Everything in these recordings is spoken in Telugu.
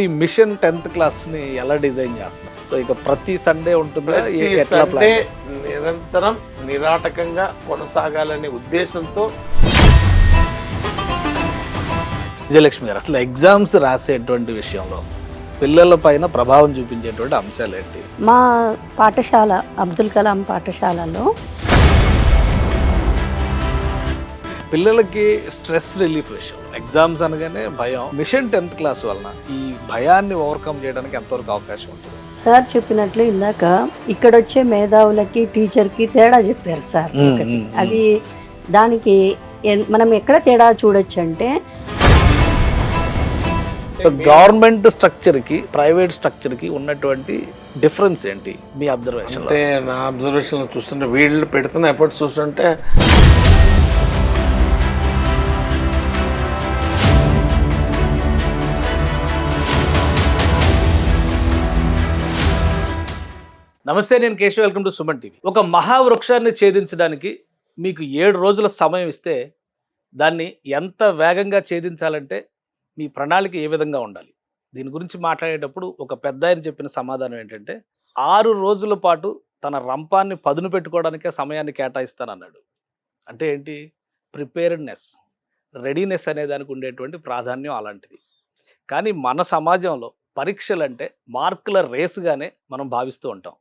ఈ మిషన్ 10th క్లాస్‌ని ఎలా డిజైన్ చేస్తున్నారు? సో ఇక ప్రతి సండే ఉంటుందా? ఎట్లా సండే ప్లాన్? నిరంతరం నిరాటకంగా కొనసాగాలనే ఉద్దేశంతో విజయలక్ష్మి గారు, అసలు ఎగ్జామ్స్ రాసేటువంటి విషయంలో పిల్లల పైన ప్రభావం చూపించేటువంటి అంశాలు ఏంటి? మా పాఠశాల అబ్దుల్ కలాం పాఠశాలలో పిల్లలకి స్ట్రెస్ రిలీఫ్ విషయం, ఎగ్జామ్స్ అనగానే భయం. మిషన్ 10th క్లాస్ వలన ఈ భయాన్ని ఓవర్కమ్ చేయడానికి ఎంతవరకు అవకాశం ఉంటుంది? సార్ చెప్పినట్లు ఇందాక ఇక్కడ వచ్చే మేధావులకి టీచర్కి తేడా చెప్పారు సార్. ఒకటి అది దానికి మనం ఎక్కడ తేడా చూడొచ్చు అంటే గవర్నమెంట్ స్ట్రక్చర్ కి ప్రైవేట్ స్ట్రక్చర్ కి ఉన్నటువంటి డిఫరెన్స్ ఏంటి మీ అబ్జర్వేషన్? అంటే నా అబ్జర్వేషన్ చూస్తుంటే వీళ్ళు పెడుతున్న ఎఫర్ట్స్ చూస్తుంటే నమస్తే, నేను Keshav. Welcome to Suman TV. ఒక మహావృక్షాన్ని ఛేదించడానికి మీకు 7 రోజుల సమయం ఇస్తే దాన్ని ఎంత వేగంగా ఛేదించాలంటే మీ ప్రణాళిక ఏ విధంగా ఉండాలి? దీని గురించి మాట్లాడేటప్పుడు ఒక పెద్ద ఆయన చెప్పిన సమాధానం ఏంటంటే 6 రోజుల పాటు తన రంపాన్ని పదును పెట్టుకోవడానికే సమయాన్ని కేటాయిస్తానన్నాడు. అంటే ఏంటి? ప్రిపేర్డ్నెస్, రెడీనెస్ అనే దానికి ఉండేటువంటి ప్రాధాన్యం అలాంటిది. కానీ మన సమాజంలో పరీక్షలంటే మార్కుల రేసుగానే మనం భావిస్తూ ఉంటాం.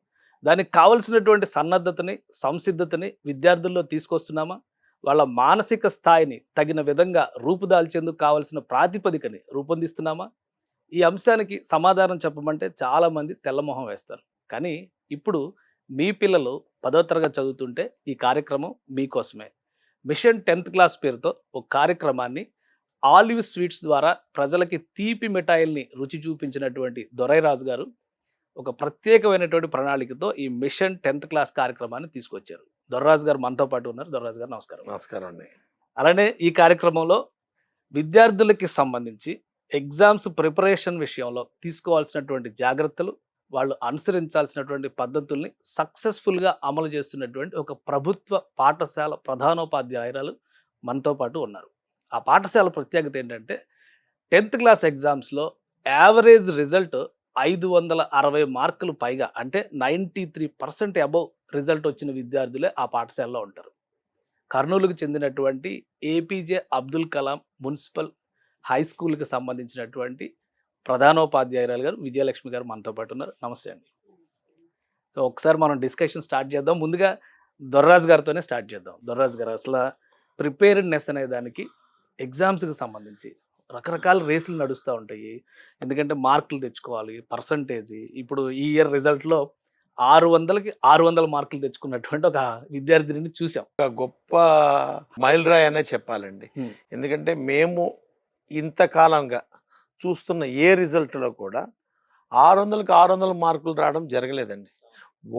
దానికి కావలసినటువంటి సన్నద్ధతని, సంసిద్ధతని విద్యార్థుల్లో తీసుకొస్తున్నామా? వాళ్ళ మానసిక స్థాయిని తగిన విధంగా రూపుదాల్చేందుకు కావలసిన ప్రాతిపదికని రూపొందిస్తున్నామా? ఈ అంశానికి సమాధానం చెప్పమంటే చాలామంది తెల్లమొహం వేస్తారు. కానీ ఇప్పుడు మీ పిల్లలు 10వ తరగతి చదువుతుంటే ఈ కార్యక్రమం మీకోసమే. మిషన్ 10th క్లాస్ పేరుతో ఒక కార్యక్రమాన్ని ఆలివ్ స్వీట్స్ ద్వారా ప్రజలకి తీపి మిఠాయిల్ని రుచి చూపించినటువంటి దొరైరాజు గారు ఒక ప్రత్యేకమైనటువంటి ప్రణాళికతో ఈ మిషన్ 10th క్లాస్ కార్యక్రమాన్ని తీసుకొచ్చారు. దొర్రాజు గారు మనతో పాటు ఉన్నారు. దొర్రాజు గారు నమస్కారం. నమస్కారం అండి. అలానే ఈ కార్యక్రమంలో విద్యార్థులకి సంబంధించి ఎగ్జామ్స్ ప్రిపరేషన్ విషయంలో తీసుకోవాల్సినటువంటి జాగ్రత్తలు, వాళ్ళు అనుసరించాల్సినటువంటి పద్ధతుల్ని సక్సెస్ఫుల్గా అమలు చేస్తున్నటువంటి ఒక ప్రభుత్వ పాఠశాల ప్రధానోపాధ్యాయురాలు మనతో పాటు ఉన్నారు. ఆ పాఠశాల ప్రత్యేకత ఏంటంటే 10th క్లాస్ ఎగ్జామ్స్లో యావరేజ్ రిజల్ట్ 560 మార్కులు పైగా, అంటే 93% అబవ్ రిజల్ట్ వచ్చిన విద్యార్థులే ఆ పాఠశాలలో ఉంటారు. కర్నూలుకు చెందినటువంటి APJ Abdul Kalam municipal high స్కూల్కి సంబంధించినటువంటి ప్రధానోపాధ్యాయురాలు గారు విజయలక్ష్మి గారు మనతో పాటు ఉన్నారు. నమస్తే అండి. సో ఒకసారి మనం డిస్కషన్ స్టార్ట్ చేద్దాం. ముందుగా దొర్రాజు గారితోనే స్టార్ట్ చేద్దాం. దొర్రాజు గారు, అసలు ప్రిపేర్డ్నెస్ అనే దానికి ఎగ్జామ్స్కి సంబంధించి రకరకాల రేసులు నడుస్తూ ఉంటాయి. ఎందుకంటే మార్కులు తెచ్చుకోవాలి, పర్సంటేజ్. ఇప్పుడు ఈ ఇయర్ రిజల్ట్లో 600కి 600 మార్కులు తెచ్చుకున్నటువంటి ఒక విద్యార్థిని చూసాం. ఒక గొప్ప మైలురాయి అనే చెప్పాలండి. ఎందుకంటే మేము ఇంతకాలంగా చూస్తున్న ఏ రిజల్ట్లో కూడా 600కి 600 మార్కులు రావడం జరగలేదండి.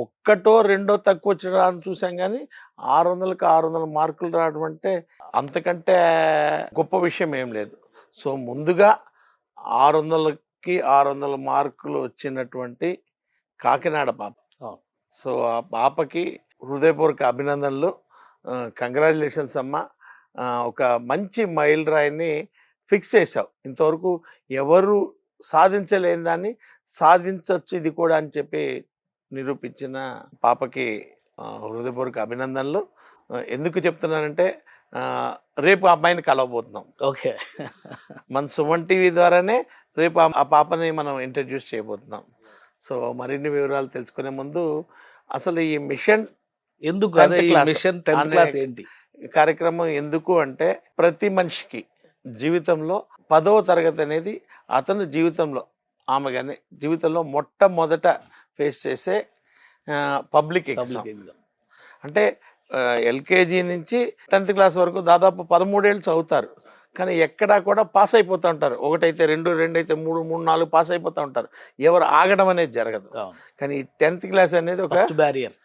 ఒక్కటో రెండో తక్కువ వచ్చి చూసాం, కానీ 600కి 600 మార్కులు రావడం అంటే అంతకంటే గొప్ప విషయం ఏం లేదు. సో ముందుగా 600కి 600 మార్కులు వచ్చినటువంటి కాకినాడ పాప, సో ఆ పాపకి హృదయపూర్వక అభినందనలు. కంగ్రాచులేషన్స్ అమ్మ. ఒక మంచి మైల్ రాయిని ఫిక్స్ చేసావు. ఇంతవరకు ఎవరు సాధించలేని దాన్ని సాధించవచ్చు ఇది కూడా అని చెప్పి నిరూపించిన పాపకి హృదయపూర్వక అభినందనలు. ఎందుకు చెప్తున్నానంటే రేపు ఆ అమ్మాయిని కలవబోతున్నాం. ఓకే, మన సుమన్ టీవీ ద్వారానే రేపు ఆ పాపని మనం ఇంట్రడ్యూస్ చేయబోతున్నాం. సో మరిన్ని వివరాలు తెలుసుకునే ముందు అసలు ఈ మిషన్ ఎందుకు, మిషన్ 10th అనే క్లాస్ ఏంటి కార్యక్రమం ఎందుకు అంటే, ప్రతి మనిషికి జీవితంలో 10వ తరగతి అనేది అతను జీవితంలో, ఆమె కానీ జీవితంలో మొట్టమొదట ఫేస్ చేసే పబ్లిక్ ఎగ్జామ్. అంటే ఎల్కేజీ నుంచి 10th క్లాస్ వరకు దాదాపు 13 ఏళ్ళు చదువుతారు, కానీ ఎక్కడా కూడా పాస్ అయిపోతూ ఉంటారు. 1 అయితే 2, 2 అయితే 3, 3, 4 పాస్ అయిపోతూ ఉంటారు. ఎవరు ఆగడం అనేది జరగదు. కానీ 10th క్లాస్ అనేది ఒక బ్యారియర్,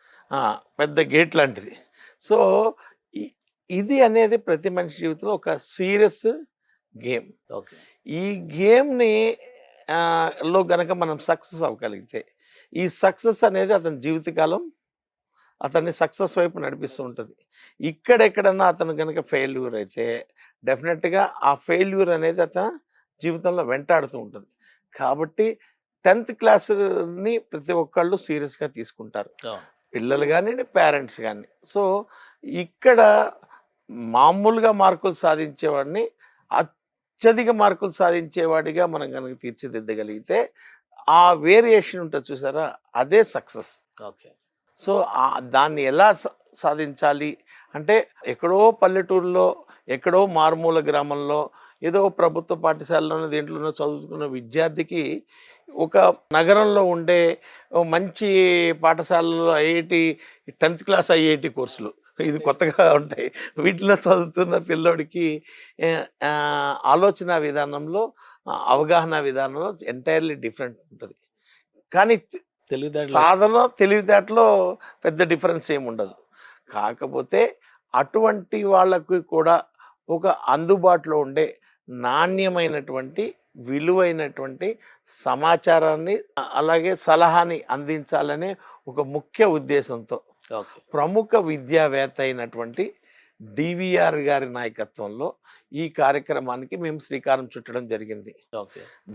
పెద్ద గేట్ లాంటిది. సో ఇది అనేది ప్రతి మనిషి జీవితంలో ఒక సీరియస్ గేమ్. ఈ గేమ్ని లో గనక మనం సక్సెస్ అవ్వగలిగితే, ఈ సక్సెస్ అనేది అతని జీవితకాలం అతన్ని సక్సెస్ వైపు నడిపిస్తూ ఉంటుంది. ఇక్కడెక్కడన్నా అతను కనుక ఫెయిల్యూర్ అయితే డెఫినెట్గా ఆ ఫెయిల్యూర్ అనేది అతను జీవితంలో వెంటాడుతూ ఉంటుంది. కాబట్టి 10th క్లాస్ని ప్రతి ఒక్కళ్ళు సీరియస్గా తీసుకుంటారు, పిల్లలు కానీ పేరెంట్స్ కానీ. సో ఇక్కడ మామూలుగా మార్కులు సాధించేవాడిని అత్యధిక మార్కులు సాధించేవాడిగా మనం కనుక తీర్చిదిద్దగలిగితే ఆ వేరియేషన్ ఉంటుంది చూసారా, అదే సక్సెస్. ఓకే. సో దాన్ని ఎలా సాధించాలి అంటే ఎక్కడో పల్లెటూరులో ఎక్కడో మారుమూల గ్రామంలో ఏదో ప్రభుత్వ పాఠశాలలోనో దేంట్లోనో చదువుకున్న విద్యార్థికి ఒక నగరంలో ఉండే మంచి పాఠశాలలో ఐఐటి 10th క్లాస్ ఐఐటి కోర్సులు ఇది కొత్తగా ఉంటాయి, వీటిలో చదువుతున్న పిల్లోడికి ఆలోచన విధానంలో అవగాహన విధానంలో ఎంటైర్లీ డిఫరెంట్ ఉంటుంది. కానీ సాధన తెలివితేటలో పెద్ద డిఫరెన్స్ ఏమి ఉండదు. కాకపోతే అటువంటి వాళ్ళకి కూడా ఒక అందుబాటులో ఉండే నాణ్యమైనటువంటి విలువైనటువంటి సమాచారాన్ని అలాగే సలహాని అందించాలనే ఒక ముఖ్య ఉద్దేశంతో ప్రముఖ విద్యావేత్త అయినటువంటి డివిఆర్ గారి నాయకత్వంలో ఈ కార్యక్రమానికి మేము శ్రీకారం చుట్టడం జరిగింది.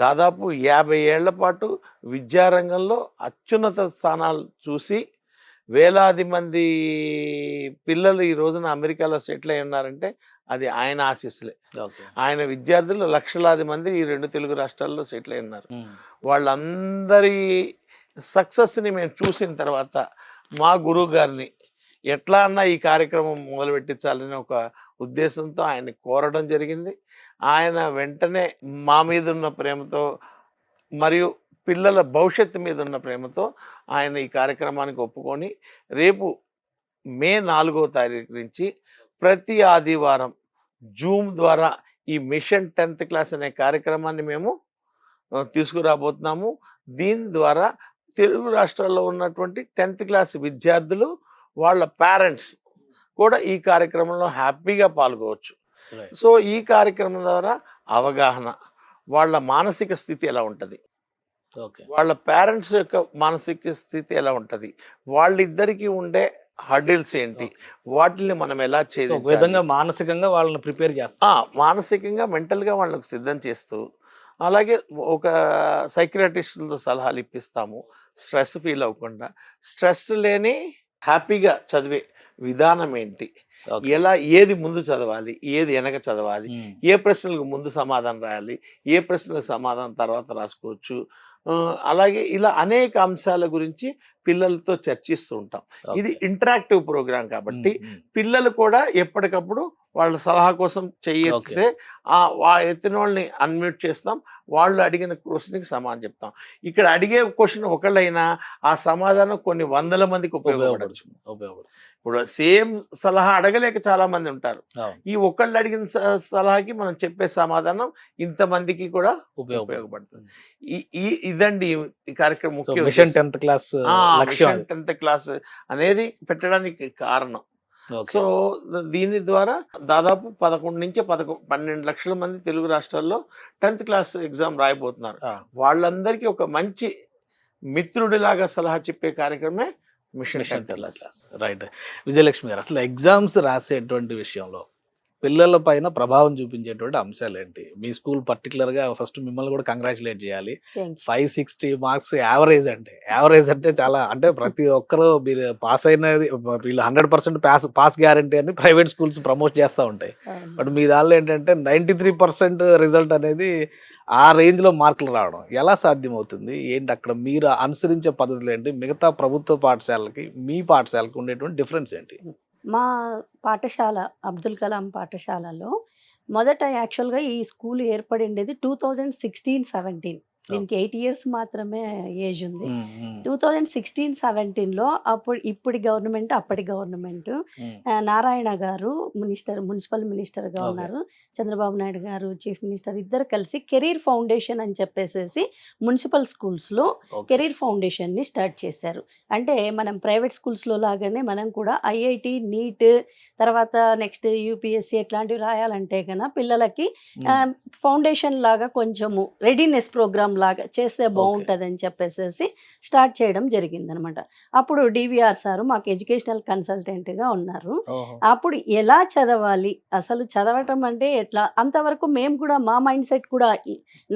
దాదాపు 50 ఏళ్ల పాటు విద్యారంగంలో అత్యున్నత స్థానాలు చూసి వేలాది మంది పిల్లలు ఈ రోజున అమెరికాలో సెటిల్ అయి ఉన్నారంటే అది ఆయన ఆశీస్సులే. ఆయన విద్యార్థులు లక్షలాది మంది ఈ 2 తెలుగు రాష్ట్రాల్లో సెటిల్ అయి ఉన్నారు. వాళ్ళందరి సక్సెస్ని మేము చూసిన తర్వాత మా గురువు గారిని ఎట్లా అన్నా ఈ కార్యక్రమం మొదలుపెట్టించాలని ఒక ఉద్దేశంతో ఆయన్ని కోరడం జరిగింది. ఆయన వెంటనే మా మీద ఉన్న ప్రేమతో మరియు పిల్లల భవిష్యత్తు మీద ఉన్న ప్రేమతో ఆయన ఈ కార్యక్రమానికి ఒప్పుకొని రేపు మే 4వ తారీఖు నుంచి ప్రతి ఆదివారం జూమ్ ద్వారా ఈ మిషన్ 10th క్లాస్ అనే కార్యక్రమాన్ని మేము తీసుకురాబోతున్నాము. దీని ద్వారా తెలుగు రాష్ట్రాల్లో ఉన్నటువంటి 10th క్లాస్ విద్యార్థులు వాళ్ళ పేరెంట్స్ కూడా ఈ కార్యక్రమంలో హ్యాపీగా పాల్గొవచ్చు. సో ఈ కార్యక్రమం ద్వారా అవగాహన, వాళ్ళ మానసిక స్థితి ఎలా ఉంటుంది, వాళ్ళ పేరెంట్స్ యొక్క మానసిక స్థితి ఎలా ఉంటుంది, వాళ్ళిద్దరికీ ఉండే హర్డిల్స్ ఏంటి, వాటిని మనం ఎలా చేయాలి, మానసికంగా వాళ్ళని ప్రిపేర్ చేస్తాం, మానసికంగా మెంటల్గా వాళ్ళకు సిద్ధం చేస్తూ అలాగే ఒక సైకియాట్రిస్టులతో సలహాలు ఇప్పిస్తాము. స్ట్రెస్ ఫీల్ అవ్వకుండా స్ట్రెస్ లేని హ్యాపీగా చదివే విధానం ఏంటి, ఎలా ఏది ముందు చదవాలి, ఏది వెనక చదవాలి, ఏ ప్రశ్నలకు ముందు సమాధానం రాయాలి, ఏ ప్రశ్నలకు సమాధానం తర్వాత రాసుకోవచ్చు, అలాగే ఇలా అనేక అంశాల గురించి పిల్లలతో చర్చిస్తూ ఉంటాం. ఇది ఇంటరాక్టివ్ ప్రోగ్రామ్ కాబట్టి పిల్లలు కూడా ఎప్పటికప్పుడు వాళ్ళ సలహా కోసం చెయ్యిస్తే ఎత్తిన వాళ్ళని అన్మ్యూట్ చేస్తాం, వాళ్ళు అడిగిన క్వశ్చన్కి సమాధానం చెప్తాం. ఇక్కడ అడిగే క్వశ్చన్ ఒకళ్ళైనా ఆ సమాధానం కొన్ని 100 మందికి ఉపయోగపడచ్చు. ఇప్పుడు సేమ్ సలహా అడగలేక చాలా మంది ఉంటారు, ఈ ఒకళ్ళు అడిగిన సలహాకి మనం చెప్పే సమాధానం ఇంతమందికి కూడా ఉపయోగపడుతుంది. ఇదండి ఈ కార్యక్రమం ముఖ్య machine 10th class 10th class అనేది పెట్టడానికి కారణం. సో దీని ద్వారా దాదాపు 11 నుంచి 12 లక్షల మంది తెలుగు రాష్ట్రాల్లో 10th క్లాస్ ఎగ్జామ్ రాయబోతున్నారు. వాళ్ళందరికీ ఒక మంచి మిత్రుడిలాగా సలహా చెప్పే కార్యక్రమే mission 10th class. Right. Vijayalakshmi garu, అసలు ఎగ్జామ్స్ రాసేటువంటి విషయంలో పిల్లల పైన ప్రభావం చూపించేటువంటి అంశాలు ఏంటి? మీ స్కూల్ పర్టికులర్గా ఫస్ట్ మిమ్మల్ని కూడా కంగ్రాచులేట్ చేయాలి. 560 మార్క్స్ యావరేజ్ అంటే చాలా, అంటే ప్రతి ఒక్కరు మీరు పాస్ అయినది వీళ్ళు 100% పాస్ గ్యారంటీ అని ప్రైవేట్ స్కూల్స్ ప్రమోట్ చేస్తూ ఉంటాయి. బట్ మీ దానిలో ఏంటంటే 93% రిజల్ట్ అనేది ఆ రేంజ్లో మార్కులు రావడం ఎలా సాధ్యమవుతుంది ఏంటి? అక్కడ మీరు అనుసరించే పద్ధతులు ఏంటి? మిగతా ప్రభుత్వ పాఠశాలకి మీ పాఠశాలకి ఉండేటువంటి డిఫరెన్స్ ఏంటి? మా పాఠశాల అబ్దుల్ కలాం పాఠశాలలో మొదట యాక్చువల్గా ఈ స్కూల్ ఏర్పడిండేది 2016-17. దీనికి 8 years మాత్రమే ఏజ్ ఉంది. 2016-17లో ఇప్పటి గవర్నమెంట్ అప్పటి గవర్నమెంట్ నారాయణ గారు మున్సిపల్ మినిస్టర్గా ఉన్నారు, చంద్రబాబు నాయుడు గారు చీఫ్ మినిస్టర్, ఇద్దరు కలిసి కెరీర్ ఫౌండేషన్ అని చెప్పేసి మున్సిపల్ స్కూల్స్లో కెరీర్ ఫౌండేషన్ని స్టార్ట్ చేశారు. అంటే మనం ప్రైవేట్ స్కూల్స్లో లాగానే మనం కూడా ఐఐటి, నీట్, తర్వాత నెక్స్ట్ యూపీఎస్సీ ఇట్లాంటివి రాయాలంటే కన్నా పిల్లలకి ఫౌండేషన్ లాగా కొంచెము రెడీనెస్ ప్రోగ్రామ్ ప్రోగ్రామ్ లాగా చేస్తే బాగుంటుంది అని చెప్పేసి స్టార్ట్ చేయడం జరిగిందనమాట. అప్పుడు డివిఆర్ సారు మాకు ఎడ్యుకేషనల్ కన్సల్టెంట్గా ఉన్నారు. అప్పుడు ఎలా చదవాలి, అసలు చదవటం అంటే ఎట్లా, అంతవరకు మేము కూడా మా మైండ్ సెట్ కూడా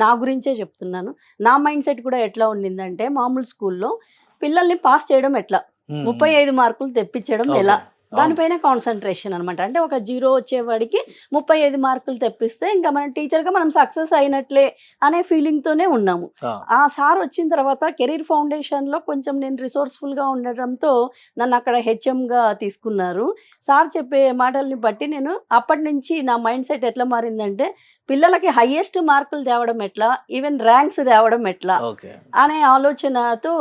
నా గురించే చెప్తున్నాను. నా మైండ్ సెట్ కూడా ఎట్లా ఉండిందంటే, మామూలు స్కూల్లో పిల్లల్ని పాస్ చేయడం ఎట్లా, 35 మార్కులు తెప్పించడం ఎలా, దానిపైన కాన్సన్ట్రేషన్ అనమాట. అంటే ఒక 0 వచ్చేవాడికి 35 మార్కులు తెప్పిస్తే ఇంకా మన టీచర్గా మనం సక్సెస్ అయినట్లే అనే ఫీలింగ్తోనే ఉన్నాము. ఆ సార్ వచ్చిన తర్వాత కెరీర్ ఫౌండేషన్లో కొంచెం నేను రిసోర్స్ఫుల్గా ఉండడంతో నన్ను అక్కడ హెచ్ఎంగా తీసుకున్నారు. సార్ చెప్పే మాటల్ని బట్టి నేను అప్పటి నుంచి నా మైండ్ సెట్ ఎట్లా మారిందంటే, పిల్లలకి హైయెస్ట్ మార్కులు తేవడం ఎట్లా, ఈవెన్ ర్యాంక్స్ తేవడం ఎట్లా అనే ఆలోచనతో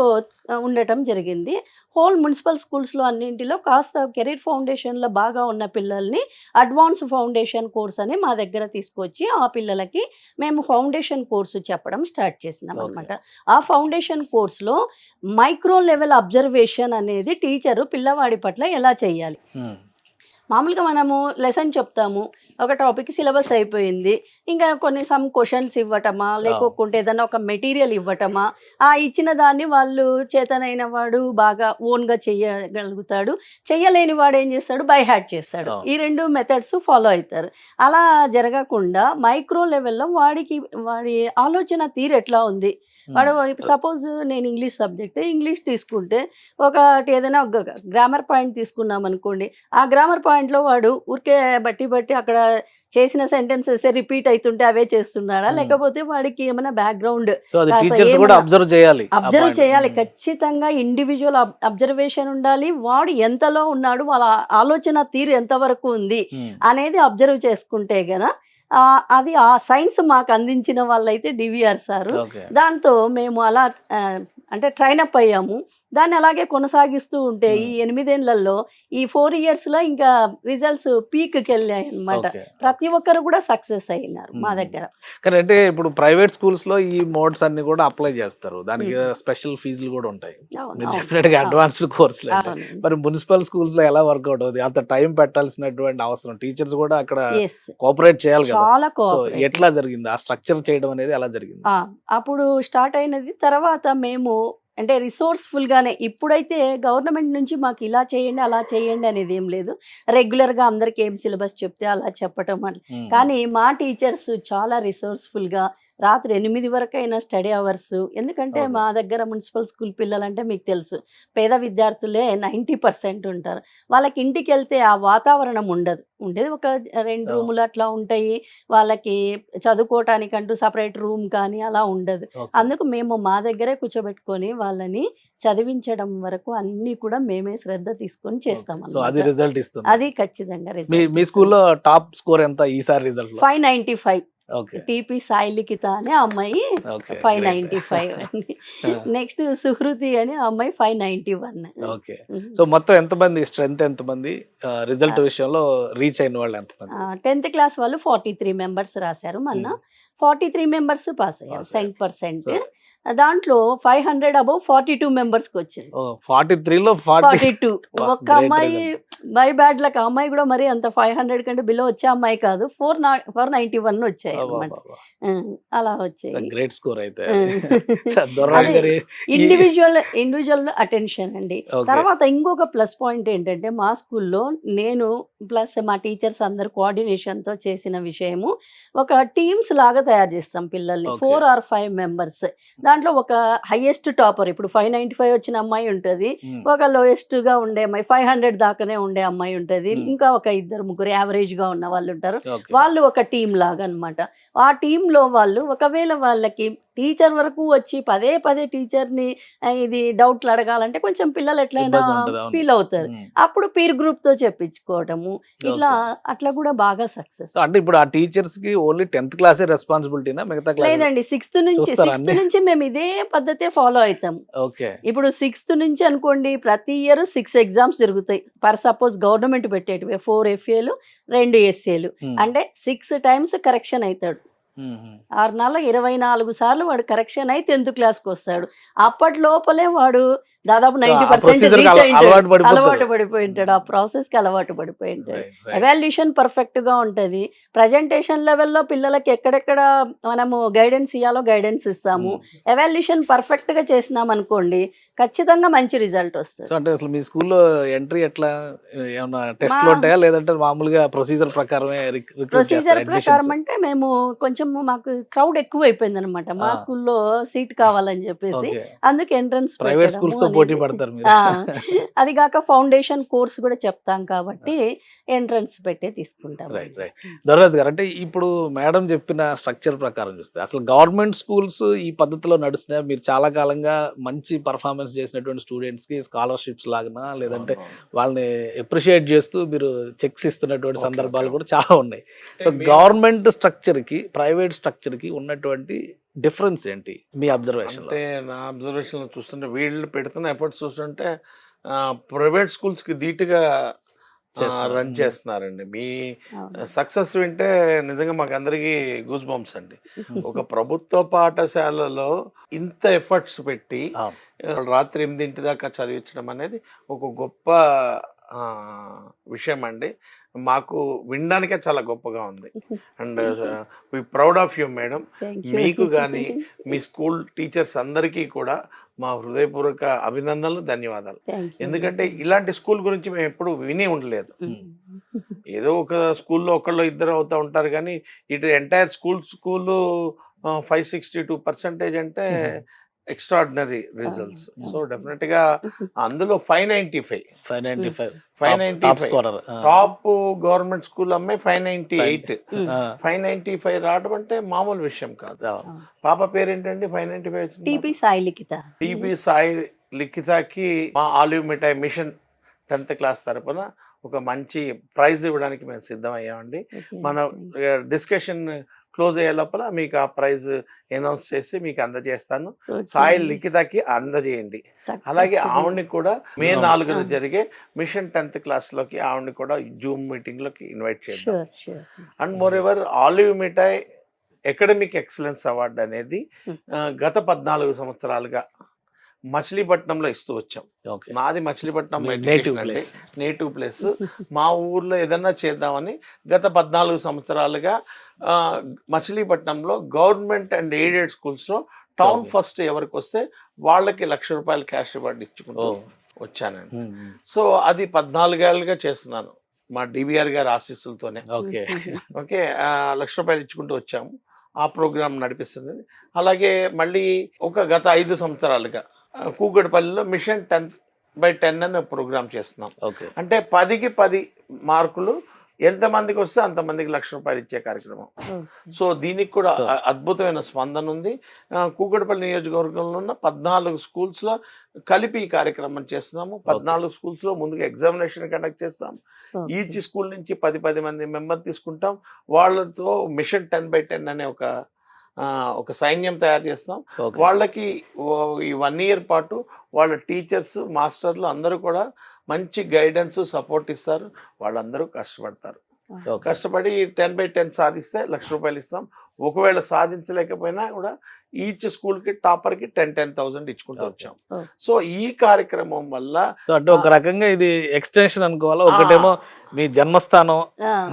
ఉండటం జరిగింది. హోల్ మున్సిపల్ స్కూల్స్లో అన్నింటిలో కాస్త కెరీర్ ఫౌండేషన్లో బాగా ఉన్న పిల్లల్ని అడ్వాన్స్ ఫౌండేషన్ కోర్స్ అని మా దగ్గర తీసుకొచ్చి ఆ పిల్లలకి మేము ఫౌండేషన్ కోర్సు చెప్పడం స్టార్ట్ చేసినాం అనమాట. ఆ ఫౌండేషన్ కోర్సులో మైక్రో లెవెల్ అబ్జర్వేషన్ అనేది టీచరు పిల్లవాడి పట్ల ఎలా చేయాలి. మామూలుగా మనము లెసన్ చెప్తాము, ఒక టాపిక్ సిలబస్ అయిపోయింది, ఇంకా సమ్ క్వశ్చన్స్ ఇవ్వటమా, లేకోకుంటే ఏదైనా ఒక మెటీరియల్ ఇవ్వటమా, ఆ ఇచ్చిన దాన్ని వాళ్ళు చేతనైన వాడు బాగా ఓన్గా చేయగలుగుతాడు, చెయ్యలేని వాడు ఏం చేస్తాడు, బై హ్యాట్ చేస్తాడు. ఈ 2 మెథడ్స్ ఫాలో అవుతారు. అలా జరగకుండా మైక్రో లెవెల్లో వాడి ఆలోచన తీరు ఎట్లా ఉంది, వాడు సపోజ్ నేను ఇంగ్లీష్ సబ్జెక్ట్ ఇంగ్లీష్ తీసుకుంటే ఒకటి ఏదైనా ఒక గ్రామర్ పాయింట్ తీసుకున్నాం అనుకోండి, ఆ గ్రామర్ పాయింట్లో వాడు ఊరికే బట్టి అక్కడ చేసిన సెంటెన్సెస్ రిపీట్ అవుతుంటే అవే చేస్తున్నాడా, లేకపోతే వాడికి ఏమైనా బ్యాక్గ్రౌండ్ అబ్జర్వ్ చేయాలి. ఖచ్చితంగా ఇండివిజువల్ అబ్జర్వేషన్ ఉండాలి. వాడు ఎంతలో ఉన్నాడు, వాళ్ళ ఆలోచన తీరు ఎంతవరకు ఉంది అనేది అబ్జర్వ్ చేసుకుంటే గన అది ఆ సైన్స్ మాకు అందించిన వాళ్ళైతే డివిఆర్ సారు. దాంతో మేము అలా అంటే ట్రైనప్ అయ్యాము. దాన్ని అలాగే కొనసాగిస్తూ ఉంటే ఈ 8 ఏళ్లలో ఈ 4 ఇయర్స్లో ఇంకా రిజల్ట్స్ పీక్కి వెళ్ళాయి అనమాట. ప్రతి ఒక్కరు కూడా సక్సెస్ అయినారు మా దగ్గర. కానీ అంటే ఇప్పుడు ప్రైవేట్ స్కూల్స్లో ఈ మోడ్స్ అన్ని కూడా అప్లై చేస్తారు, దానికి స్పెషల్ ఫీజులు కూడా ఉంటాయి మీరు చెప్పినట్టుగా అడ్వాన్స్డ్ కోర్సులు. మరి మున్సిపల్ స్కూల్స్లో ఎలా వర్కౌట్ అవుతుంది, అంత టైం పెట్టాల్సినటువంటి అవసరం, టీచర్స్ కూడా అక్కడ కోఆపరేట్ చేయాలి కదా, ఎట్లా జరిగింది ఆ స్ట్రక్చర్ చేయడం అనేది ఎలా జరిగింది? అప్పుడు స్టార్ట్ అయినది. తర్వాత మేము అంటే రిసోర్స్ఫుల్గానే, ఇప్పుడైతే గవర్నమెంట్ నుంచి మాకు ఇలా చేయండి అలా చేయండి అనేది ఏం లేదు, రెగ్యులర్గా అందరికి ఏం సిలబస్ చెప్తే అలా చెప్పటం అని. కానీ మా టీచర్స్ చాలా రిసోర్స్ఫుల్గా రాత్రి 8 వరకైనా స్టడీ అవర్స్. ఎందుకంటే మా దగ్గర మున్సిపల్ స్కూల్ పిల్లలంటే మీకు తెలుసు, పేద విద్యార్థులే 90% ఉంటారు. వాళ్ళకి ఇంటికి వెళ్తే ఆ వాతావరణం ఉండేది ఒక 2 రూములు అట్లా ఉంటాయి, వాళ్ళకి చదువుకోవటానికంటూ సపరేట్ రూమ్ కానీ అలా ఉండదు. అందుకు మేము మా దగ్గరే కూర్చోబెట్టుకొని వాళ్ళని చదివించడం వరకు అన్ని కూడా మేమే శ్రద్ధ తీసుకొని చేస్తాం. అది ఖచ్చితంగా మీ స్కూల్లో టాప్ స్కోర్ ఎంత ఈసారి రిజల్ట్? 595. టీపీ సాయి లిఖిత అనే అమ్మాయి 595. నెక్స్ట్ సుహృతి అనే అమ్మాయి 591. సో మొత్తం ఎంతమంది, స్ట్రెంత్ ఎంతమంది, రిజల్ట్ విషయంలో రీచ్ అయిన వాళ్ళు ఎంతమంది? 10th క్లాస్ వాళ్ళు 43 మెంబర్స్ రాశారు మొన్న. 43 మెంబర్స్ పాస్ అయ్యారు 100%. దాంట్లో 500 అబౌవ్ 42 మెంబర్స్కి వచ్చింది. 43లో 42. ఒక్క అమ్మాయి బై బ్యాడ్ లక్, అమ్మాయి కూడా మరి అంత 500 కంటే బిలో వచ్చే అమ్మాయి కాదు, 491 వచ్చాయి అన్నమాట. అలా వచ్చాయి. గ్రేట్ స్కోర్ అయితే. ఇండివిజువల్ అటెన్షన్ అండి. తర్వాత ఇంకొక ప్లస్ పాయింట్ ఏంటంటే, మా స్కూల్లో నేను ప్లస్ మా టీచర్స్ అందరు కోఆర్డినేషన్తో చేసిన విషయము, ఒక టీమ్స్ లాగా తయారు చేస్తాం పిల్లల్ని. 4 or 5 మెంబర్స్. దాంట్లో ఒక హైయెస్ట్ టాపర్, ఇప్పుడు 595 వచ్చిన అమ్మాయి ఉంటుంది, ఒక లోయెస్ట్ గా ఉండే అమ్మాయి 500 దాకానే ఉండే అమ్మాయి ఉంటుంది, ఇంకా ఒక 2-3 యావరేజ్ గా ఉన్న వాళ్ళు ఉంటారు. వాళ్ళు ఒక టీం లాగా అన్నమాట. ఆ టీంలో వాళ్ళు ఒకవేళ వాళ్ళకి టీచర్ వరకు వచ్చి పదే టీచర్ని ఇది డౌట్లు అడగాలంటే కొంచెం పిల్లలు ఎట్లయినా ఫీల్ అవుతారు. అప్పుడు పీర్ గ్రూప్ తో చెప్పించుకోవటము, అట్లా కూడా బాగా సక్సెస్. అంటే ఇప్పుడు ఆ టీచర్స్ కి ఓన్లీ 10th క్లాసే రెస్పాన్సిబిలిటీనా, మిగతా క్లాస్ లేదండి? 6th నుంచి మేము ఇదే పద్ధతే ఫాలో అవుతాం. ఇప్పుడు 6th నుంచి అనుకోండి, ప్రతి ఇయర్ 6 ఎగ్జామ్స్ జరుగుతాయి. ఫర్ సపోజ్ గవర్నమెంట్ పెట్టేటివి 4 FAలు 2 SAలు, అంటే 6 times కరెక్షన్ అవుతాడు 6 నెలల 24 సార్లు వాడు కరెక్షన్ అయి 10th క్లాస్కి వస్తాడు. అప్పటి లోపలే వాడు దాదాపు 90% రీచ్ అయింటాడు. అలవాటు పడిపోయి ఉంటాడు. ఆ ప్రాసెస్కి అలవాటు పడిపోయి ఉంటాడు. ఎవాల్యుయేషన్ పర్ఫెక్ట్ గా ఉంటది. ప్రజెంటేషన్ లెవెల్లో పిల్లలకి ఎక్కడెక్కడ మనము గైడెన్స్ ఇవ్వాలో గైడెన్స్ ఇస్తాము. ఎవాల్యుయేషన్ పర్ఫెక్ట్ గా చేసినాం అనుకోండి, ఖచ్చితంగా మంచి రిజల్ట్ వస్తుంది. అంటే అసలు మీ స్కూల్లో ఎంట్రీ ఎట్లా, ఏమన్నా టెస్ట్లు ఉంటాయా లేదంటే మామూలుగా ప్రొసీజర్ ప్రకారమే ప్రొసీజర్ ప్రకారం అంటే మేము కొంచెం మాకు క్రౌడ్ ఎక్కువ అయిపోయింది అనమాట. మా స్కూల్లో సీట్ కావాలని చెప్పేసి అందుకే ఎంట్రన్స్ ప్రైవేట్ స్కూల్స్ తో పోటీ పడతారు మీరు. అది కాక ఫౌండేషన్ కోర్స్ కూడా చెప్తాం కాబట్టి ఎంట్రన్స్ పెట్టే తీసుకుంటాం. Right right. దొరరాజు గారు, అంటే ఇప్పుడు మేడం చెప్పిన స్ట్రక్చర్ ప్రకారం చూస్తే అసలు గవర్నమెంట్ స్కూల్స్ ఈ పద్ధతిలో నడుస్తున్నాయి. మీరు చాలా కాలంగా మంచి పర్ఫార్మెన్స్ చేసినటువంటి స్టూడెంట్స్ కి స్కాలర్షిప్స్ లాగా లేదంటే వాళ్ళని అప్రిషియేట్ చేస్తూ మీరు చెక్స్ ఇస్తున్నటువంటి సందర్భాలు కూడా చాలా ఉన్నాయి. సో గవర్నమెంట్ స్ట్రక్చర్ కి ప్రైవేట్ స్ట్రక్చర్ కి ఉన్నటువంటి డిఫరెన్స్ ఏంటి మీ అబ్జర్వేషన్? అంటే నా అబ్జర్వేషన్ చూస్తుంటే వీళ్ళు పెడుతున్న ఎఫర్ట్స్ చూస్తుంటే ప్రైవేట్ స్కూల్స్ కి ధీటుగా రన్ చేస్తున్నారండి. మీ సక్సెస్ వింటే నిజంగా మాకు అందరికీ గూస్ బంప్స్ అండి. ఒక ప్రభుత్వ పాఠశాలలో ఇంత ఎఫర్ట్స్ పెట్టి రాత్రి 8 దాకా చదివించడం అనేది ఒక గొప్ప విషయం అండి. మాకు వినడానికే చాలా గొప్పగా ఉంది. And we proud of you madam. మీకు కానీ మీ స్కూల్ టీచర్స్ అందరికీ కూడా మా హృదయపూర్వక అభినందనలు, ధన్యవాదాలు. ఎందుకంటే ఇలాంటి స్కూల్ గురించి మేము ఎప్పుడు విని ఉండలేదు. ఏదో ఒక స్కూల్లో ఒకళ్ళు ఇద్దరు అవుతూ ఉంటారు కానీ ఇటు ఎంటైర్ స్కూల్ 562% అంటే ఎక్స్ట్రాడినరీ రిజల్ట్స్. సో డెఫినెట్ గా అందులో 595 టాప్ గవర్నమెంట్ స్కూల్ అమ్మాయి 598 595 రావడం అంటే మామూలు విషయం కాదు. పాప పేరేంటండి? 595 టీపీ సాయి లిఖిత. టీపీ సాయి లిఖితకి మా ఆలివ్ మిఠాయి మిషన్ 10th క్లాస్ తరపున ఒక మంచి ప్రైజ్ ఇవ్వడానికి మేము సిద్ధమయ్యామండి. మన డిస్కషన్ క్లోజ్ అయ్యే లోపల మీకు ఆ ప్రైజ్ అనౌన్స్ చేసి మీకు అందజేస్తాను. సాయి లిఖితకి అందజేయండి. అలాగే ఆవిడ్ని కూడా May 4న జరిగే మిషన్ 10th క్లాస్ లోకి ఆవిడ్ని కూడా జూమ్ మీటింగ్ లోకి ఇన్వైట్ చేద్దాం. And more ever olive mithai academic excellence award అనేది గత 14 సంవత్సరాలుగా మచిలీపట్నంలో ఇస్తూ వచ్చాం. నాది మచిలీపట్నం నేటివ్ ప్లేస్. మా ఊర్లో ఏదన్నా చేద్దామని గత 14 సంవత్సరాలుగా మచిలీపట్నంలో గవర్నమెంట్ అండ్ ఎయిడెడ్ స్కూల్స్లో టౌన్ ఫస్ట్ ఎవరికి వస్తే వాళ్ళకి ₹1,00,000 క్యాష్ రివార్డ్ ఇచ్చుకుంటూ వచ్చానండి. సో అది 14 ఏళ్ళుగా చేస్తున్నాను మా డిబిఆర్ గారి ఆశీస్సులతోనే. ఓకే ₹1,00,000 ఇచ్చుకుంటూ వచ్చాము. ఆ ప్రోగ్రామ్ నడిపిస్తుంది. అలాగే మళ్ళీ గత 5 సంవత్సరాలుగా కూకట్పల్లిలో మిషన్ 10/10 అని ప్రోగ్రామ్ చేస్తున్నాం. అంటే 10కి 10 మార్కులు ఎంతమందికి వస్తే అంతమందికి ₹1,00,000 ఇచ్చే కార్యక్రమం. సో దీనికి కూడా అద్భుతమైన స్పందన ఉంది. కూకట్పల్లి నియోజకవర్గంలో ఉన్న 14 స్కూల్స్లో కలిపి ఈ కార్యక్రమం చేస్తున్నాము. 14 స్కూల్స్లో ముందుగా ఎగ్జామినేషన్ కండక్ట్ చేస్తాం. ఈచ్ స్కూల్ నుంచి 10 మంది మెంబర్ తీసుకుంటాం. వాళ్ళతో మిషన్ 10/10 అనే ఒక సైన్యం తయారు చేస్తాం. వాళ్ళకి ఈ 1 year పాటు వాళ్ళ టీచర్స్, మాస్టర్లు అందరూ కూడా మంచి గైడెన్స్, సపోర్ట్ ఇస్తారు. వాళ్ళందరూ కష్టపడతారు. కష్టపడి 10/10 సాధిస్తే ₹1,00,000 ఇస్తాం. ఒకవేళ సాధించలేకపోయినా కూడా ఈచ్ స్కూల్కి టాపర్కి 10,000 ఇచ్చుకుంటూ వచ్చాం. సో ఈ కార్యక్రమం వల్ల అంటే ఒక రకంగా ఇది ఎక్స్టెన్షన్ అనుకోవాలా. ఒకటేమో మీ జన్మస్థానం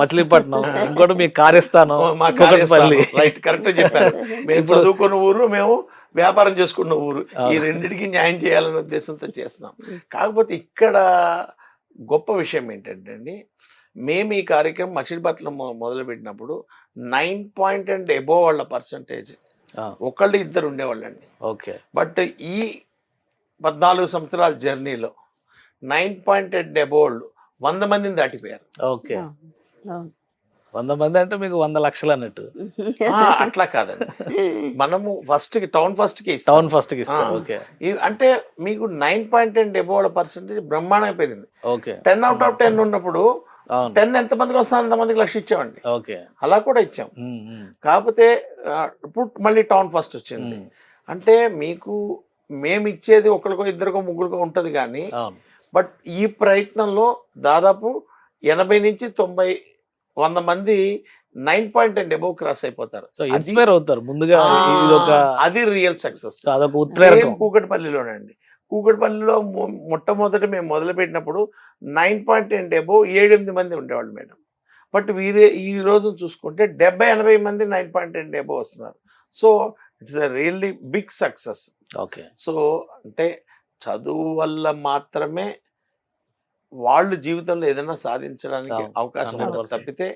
మచిలీపట్నం, ఇంకోటి మీ కార్యస్థానం మా కూకట్పల్లి. రైట్, కరెక్ట్ చెప్పారు. మేము చదువుకున్న ఊరు, మేము వ్యాపారం చేసుకున్న ఊరు. ఈ రెండింటికి న్యాయం చేయాలనే ఉద్దేశంతో చేస్తున్నాం. కాకపోతే ఇక్కడ గొప్ప విషయం ఏంటంటే అండి, మేము ఈ కార్యక్రమం మచిలీపట్నం మొదలుపెట్టినప్పుడు 9 అండ్ అబోవ్ వాళ్ళ పర్సంటేజ్ ఒకళ్ళు ఇద్దరు ఉండేవాళ్ళండి. బట్ ఈ 14 సంవత్సరాల జర్నీలో 9 అండ్ అబోవ్ 100 మందిని దాటిపోయారు. 100 మంది అంటే మీకు 100 లక్షలు అన్నట్టు. అట్లా కాదండి, మనము టౌన్ ఫస్ట్ కి ఇస్తాం. అంటే మీకు 9 అండ్ అబోవ్ పర్సెంటేజ్ బ్రహ్మాండంగా పెరిగింది. 10 out of 10 ఉన్నప్పుడు 10 ఎంతమందికి వస్తే అంతమందికి ₹1,00,000 ఇచ్చామండి. అలా కూడా ఇచ్చాం. కాకపోతే ఇప్పుడు మళ్ళీ టౌన్ ఫస్ట్ వచ్చింది. అంటే మీకు మేము ఇచ్చేది ఒకరికో ఇద్దరికో ముగ్గురికో ఉంటుంది కానీ, బట్ ఈ ప్రయత్నంలో దాదాపు 80 నుంచి 90 100 మంది 9 and above క్రాస్ అయిపోతారు. సో ఇన్స్పైర్ అవుతారు ముందుగా. ఇది ఒక అది రియల్ సక్సెస్. అదొక ఉత్ప్రేరకం. కూకట్పల్లిలోనండి. కూకట్పల్లిలో మొట్టమొదటి మేము మొదలు పెట్టినప్పుడు 9 and above 7-8 మంది ఉండేవాళ్ళు మేడం. బట్ ఈ రోజు చూసుకుంటే 70-80 మంది 9 and above వస్తున్నారు. So it's a really big success. Okay. So అంటే చదువు వల్ల మాత్రమే వాళ్ళు జీవితంలో ఏదైనా సాధించడానికి అవకాశం ఉంటుంది తప్పితే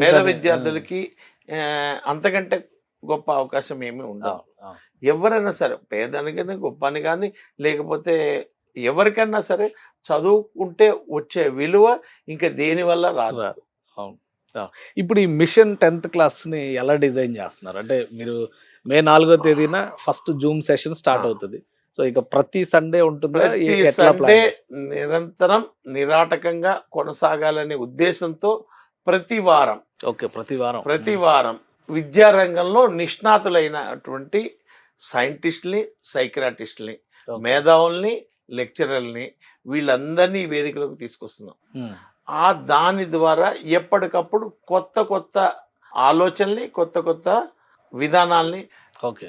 పేద విద్యార్థులకి అంతకంటే గొప్ప అవకాశం ఏమీ ఉండదు. ఎవరైనా సరే పేదనికైనా గొప్ప అని కానీ లేకపోతే ఎవరికైనా సరే చదువుకుంటే వచ్చే విలువ ఇంకా దేని వల్ల రాదు. ఇప్పుడు ఈ మిషన్ 10th క్లాస్ని ఎలా డిజైన్ చేస్తున్నారు అంటే మీరు మే 4వ తేదీన ఫస్ట్ జూమ్ సెషన్ స్టార్ట్ అవుతుంది. సో ఇక ప్రతి సండే ఉంటుంది. ప్రతి సండే నిరంతరం నిరాటకంగా కొనసాగాలనే ఉద్దేశంతో ప్రతి వారం విద్యారంగంలో నిష్ణాతులైనటువంటి సైంటిస్టుల్ని, సైక్రాటిస్టుల్ని, మేధావుల్ని, లెక్చరర్ని వీళ్ళందరినీ వేదికలోకి తీసుకొస్తున్నాం. దాని ద్వారా ఎప్పటికప్పుడు కొత్త ఆలోచనల్ని, కొత్త విధానాల్ని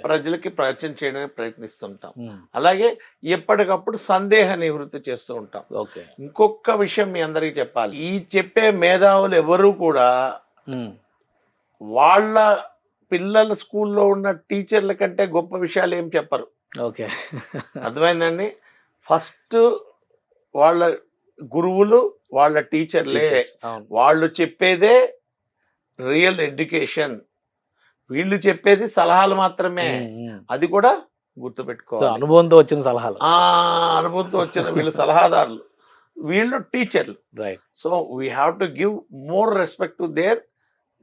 ప్రజలకి పరిచయం చేయడానికి ప్రయత్నిస్తుంటాం. అలాగే ఎప్పటికప్పుడు సందేహ నివృత్తి చేస్తూ ఉంటాం. ఇంకొక విషయం మీ అందరికీ చెప్పాలి. ఈ చెప్పే మేధావులు ఎవరు కూడా వాళ్ళ పిల్లల స్కూల్లో ఉన్న టీచర్ల కంటే గొప్ప విషయాలు ఏం చెప్పరు. అర్థమైందండి? ఫస్ట్ వాళ్ళ గురువులు, వాళ్ళ టీచర్లే. వాళ్ళు చెప్పేదే రియల్ ఎడ్యుకేషన్. వీళ్ళు చెప్పేది సలహాలు మాత్రమే. అది కూడా గుర్తుపెట్టుకోవాలి. అనుభవంతో వచ్చిన సలహాలు. అనుభవంతో వచ్చిన వీళ్ళు సలహాదారులు, వీళ్ళు టీచర్లు. So we have to give more respect to their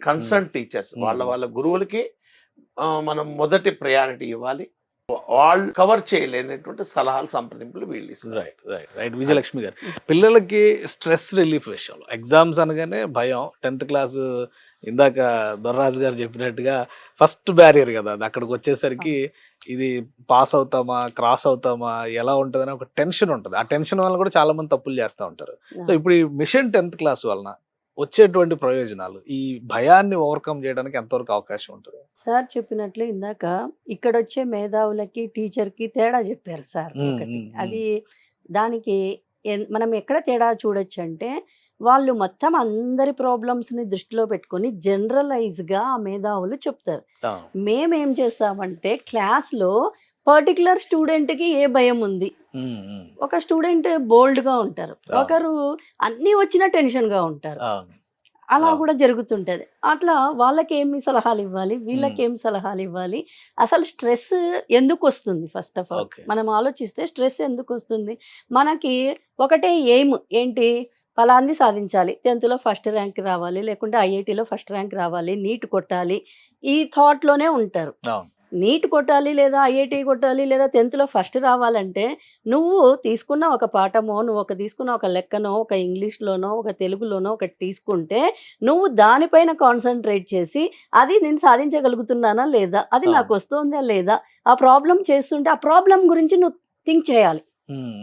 concern teachers. వాళ్ళ గురువులకి మనం మొదటి ప్రయారిటీ ఇవ్వాలి. వాళ్ళు కవర్ చేయలేనటువంటి సలహాలు, సంప్రదింపులు వీళ్ళు ఇస్తారు. రైట్ విజయలక్ష్మి గారు, పిల్లలకి స్ట్రెస్ రిలీఫ్ విషయంలో ఎగ్జామ్స్ అనగానే భయం. 10th క్లాస్ ఇందాక దొర్రాజు గారు చెప్పినట్టుగా ఫస్ట్ బ్యారియర్ కదా అది. అక్కడికి వచ్చేసరికి ఇది పాస్ అవుతామా, క్రాస్ అవుతామా, ఎలా ఉంటుందని ఒక టెన్షన్ ఉంటుంది. ఆ టెన్షన్ వల్ల కూడా చాలా మంది తప్పులు చేస్తూ ఉంటారు. సో ఇప్పుడు ఈ మిషన్ 10th క్లాస్ వలన వచ్చేటువంటి ప్రయోజనాలు, ఈ భయాన్ని ఓవర్కమ్ చేయడానికి ఎంతవరకు అవకాశం ఉంటుంది? సార్ చెప్పినట్లు ఇందాక ఇక్కడ వచ్చే మేధావులకి, టీచర్కి తేడా చెప్పారు సార్. ఒకటి అది దానికి మనం ఎక్కడ తేడా చూడొచ్చు అంటే వాళ్ళు మొత్తం అందరి ప్రాబ్లమ్స్ని దృష్టిలో పెట్టుకొని జనరలైజ్గా ఆ మేధావులు చెప్తారు. మేమేం చేస్తామంటే క్లాస్లో పర్టికులర్ స్టూడెంట్కి ఏ భయం ఉంది. ఒక స్టూడెంట్ బోల్డ్గా ఉంటారు, ఒకరు అన్నీ వచ్చినా టెన్షన్గా ఉంటారు. అలా కూడా జరుగుతుంటది. అట్లా వాళ్ళకి ఏమి సలహాలు ఇవ్వాలి, వీళ్ళకి ఏం సలహాలు ఇవ్వాలి, అసలు స్ట్రెస్ ఎందుకు వస్తుంది? ఫస్ట్ ఆఫ్ ఆల్ మనం ఆలోచిస్తే స్ట్రెస్ ఎందుకు వస్తుంది? మనకి ఒకటే ఎయిమ్ ఏంటి, ఫలాంది సాధించాలి, 10th ఫస్ట్ ర్యాంక్ రావాలి, లేకుంటే ఐఐటీలో ఫస్ట్ ర్యాంక్ రావాలి, నీట్ కొట్టాలి, ఈ థాట్లోనే ఉంటారు. నీట్ కొట్టాలి లేదా ఐఐటీ కొట్టాలి లేదా 10th ఫస్ట్ రావాలంటే నువ్వు తీసుకున్న ఒక పాఠమో, నువ్వు తీసుకున్న ఒక లెక్కనో, ఒక ఇంగ్లీష్లోనో, ఒక తెలుగులోనో ఒకటి తీసుకుంటే నువ్వు దానిపైన కాన్సన్ట్రేట్ చేసి అది నేను సాధించగలుగుతున్నానా లేదా, అది నాకు వస్తుందా లేదా, ఆ ప్రాబ్లం చేస్తుంటే ఆ ప్రాబ్లం గురించి నువ్వు థింక్ చేయాలి.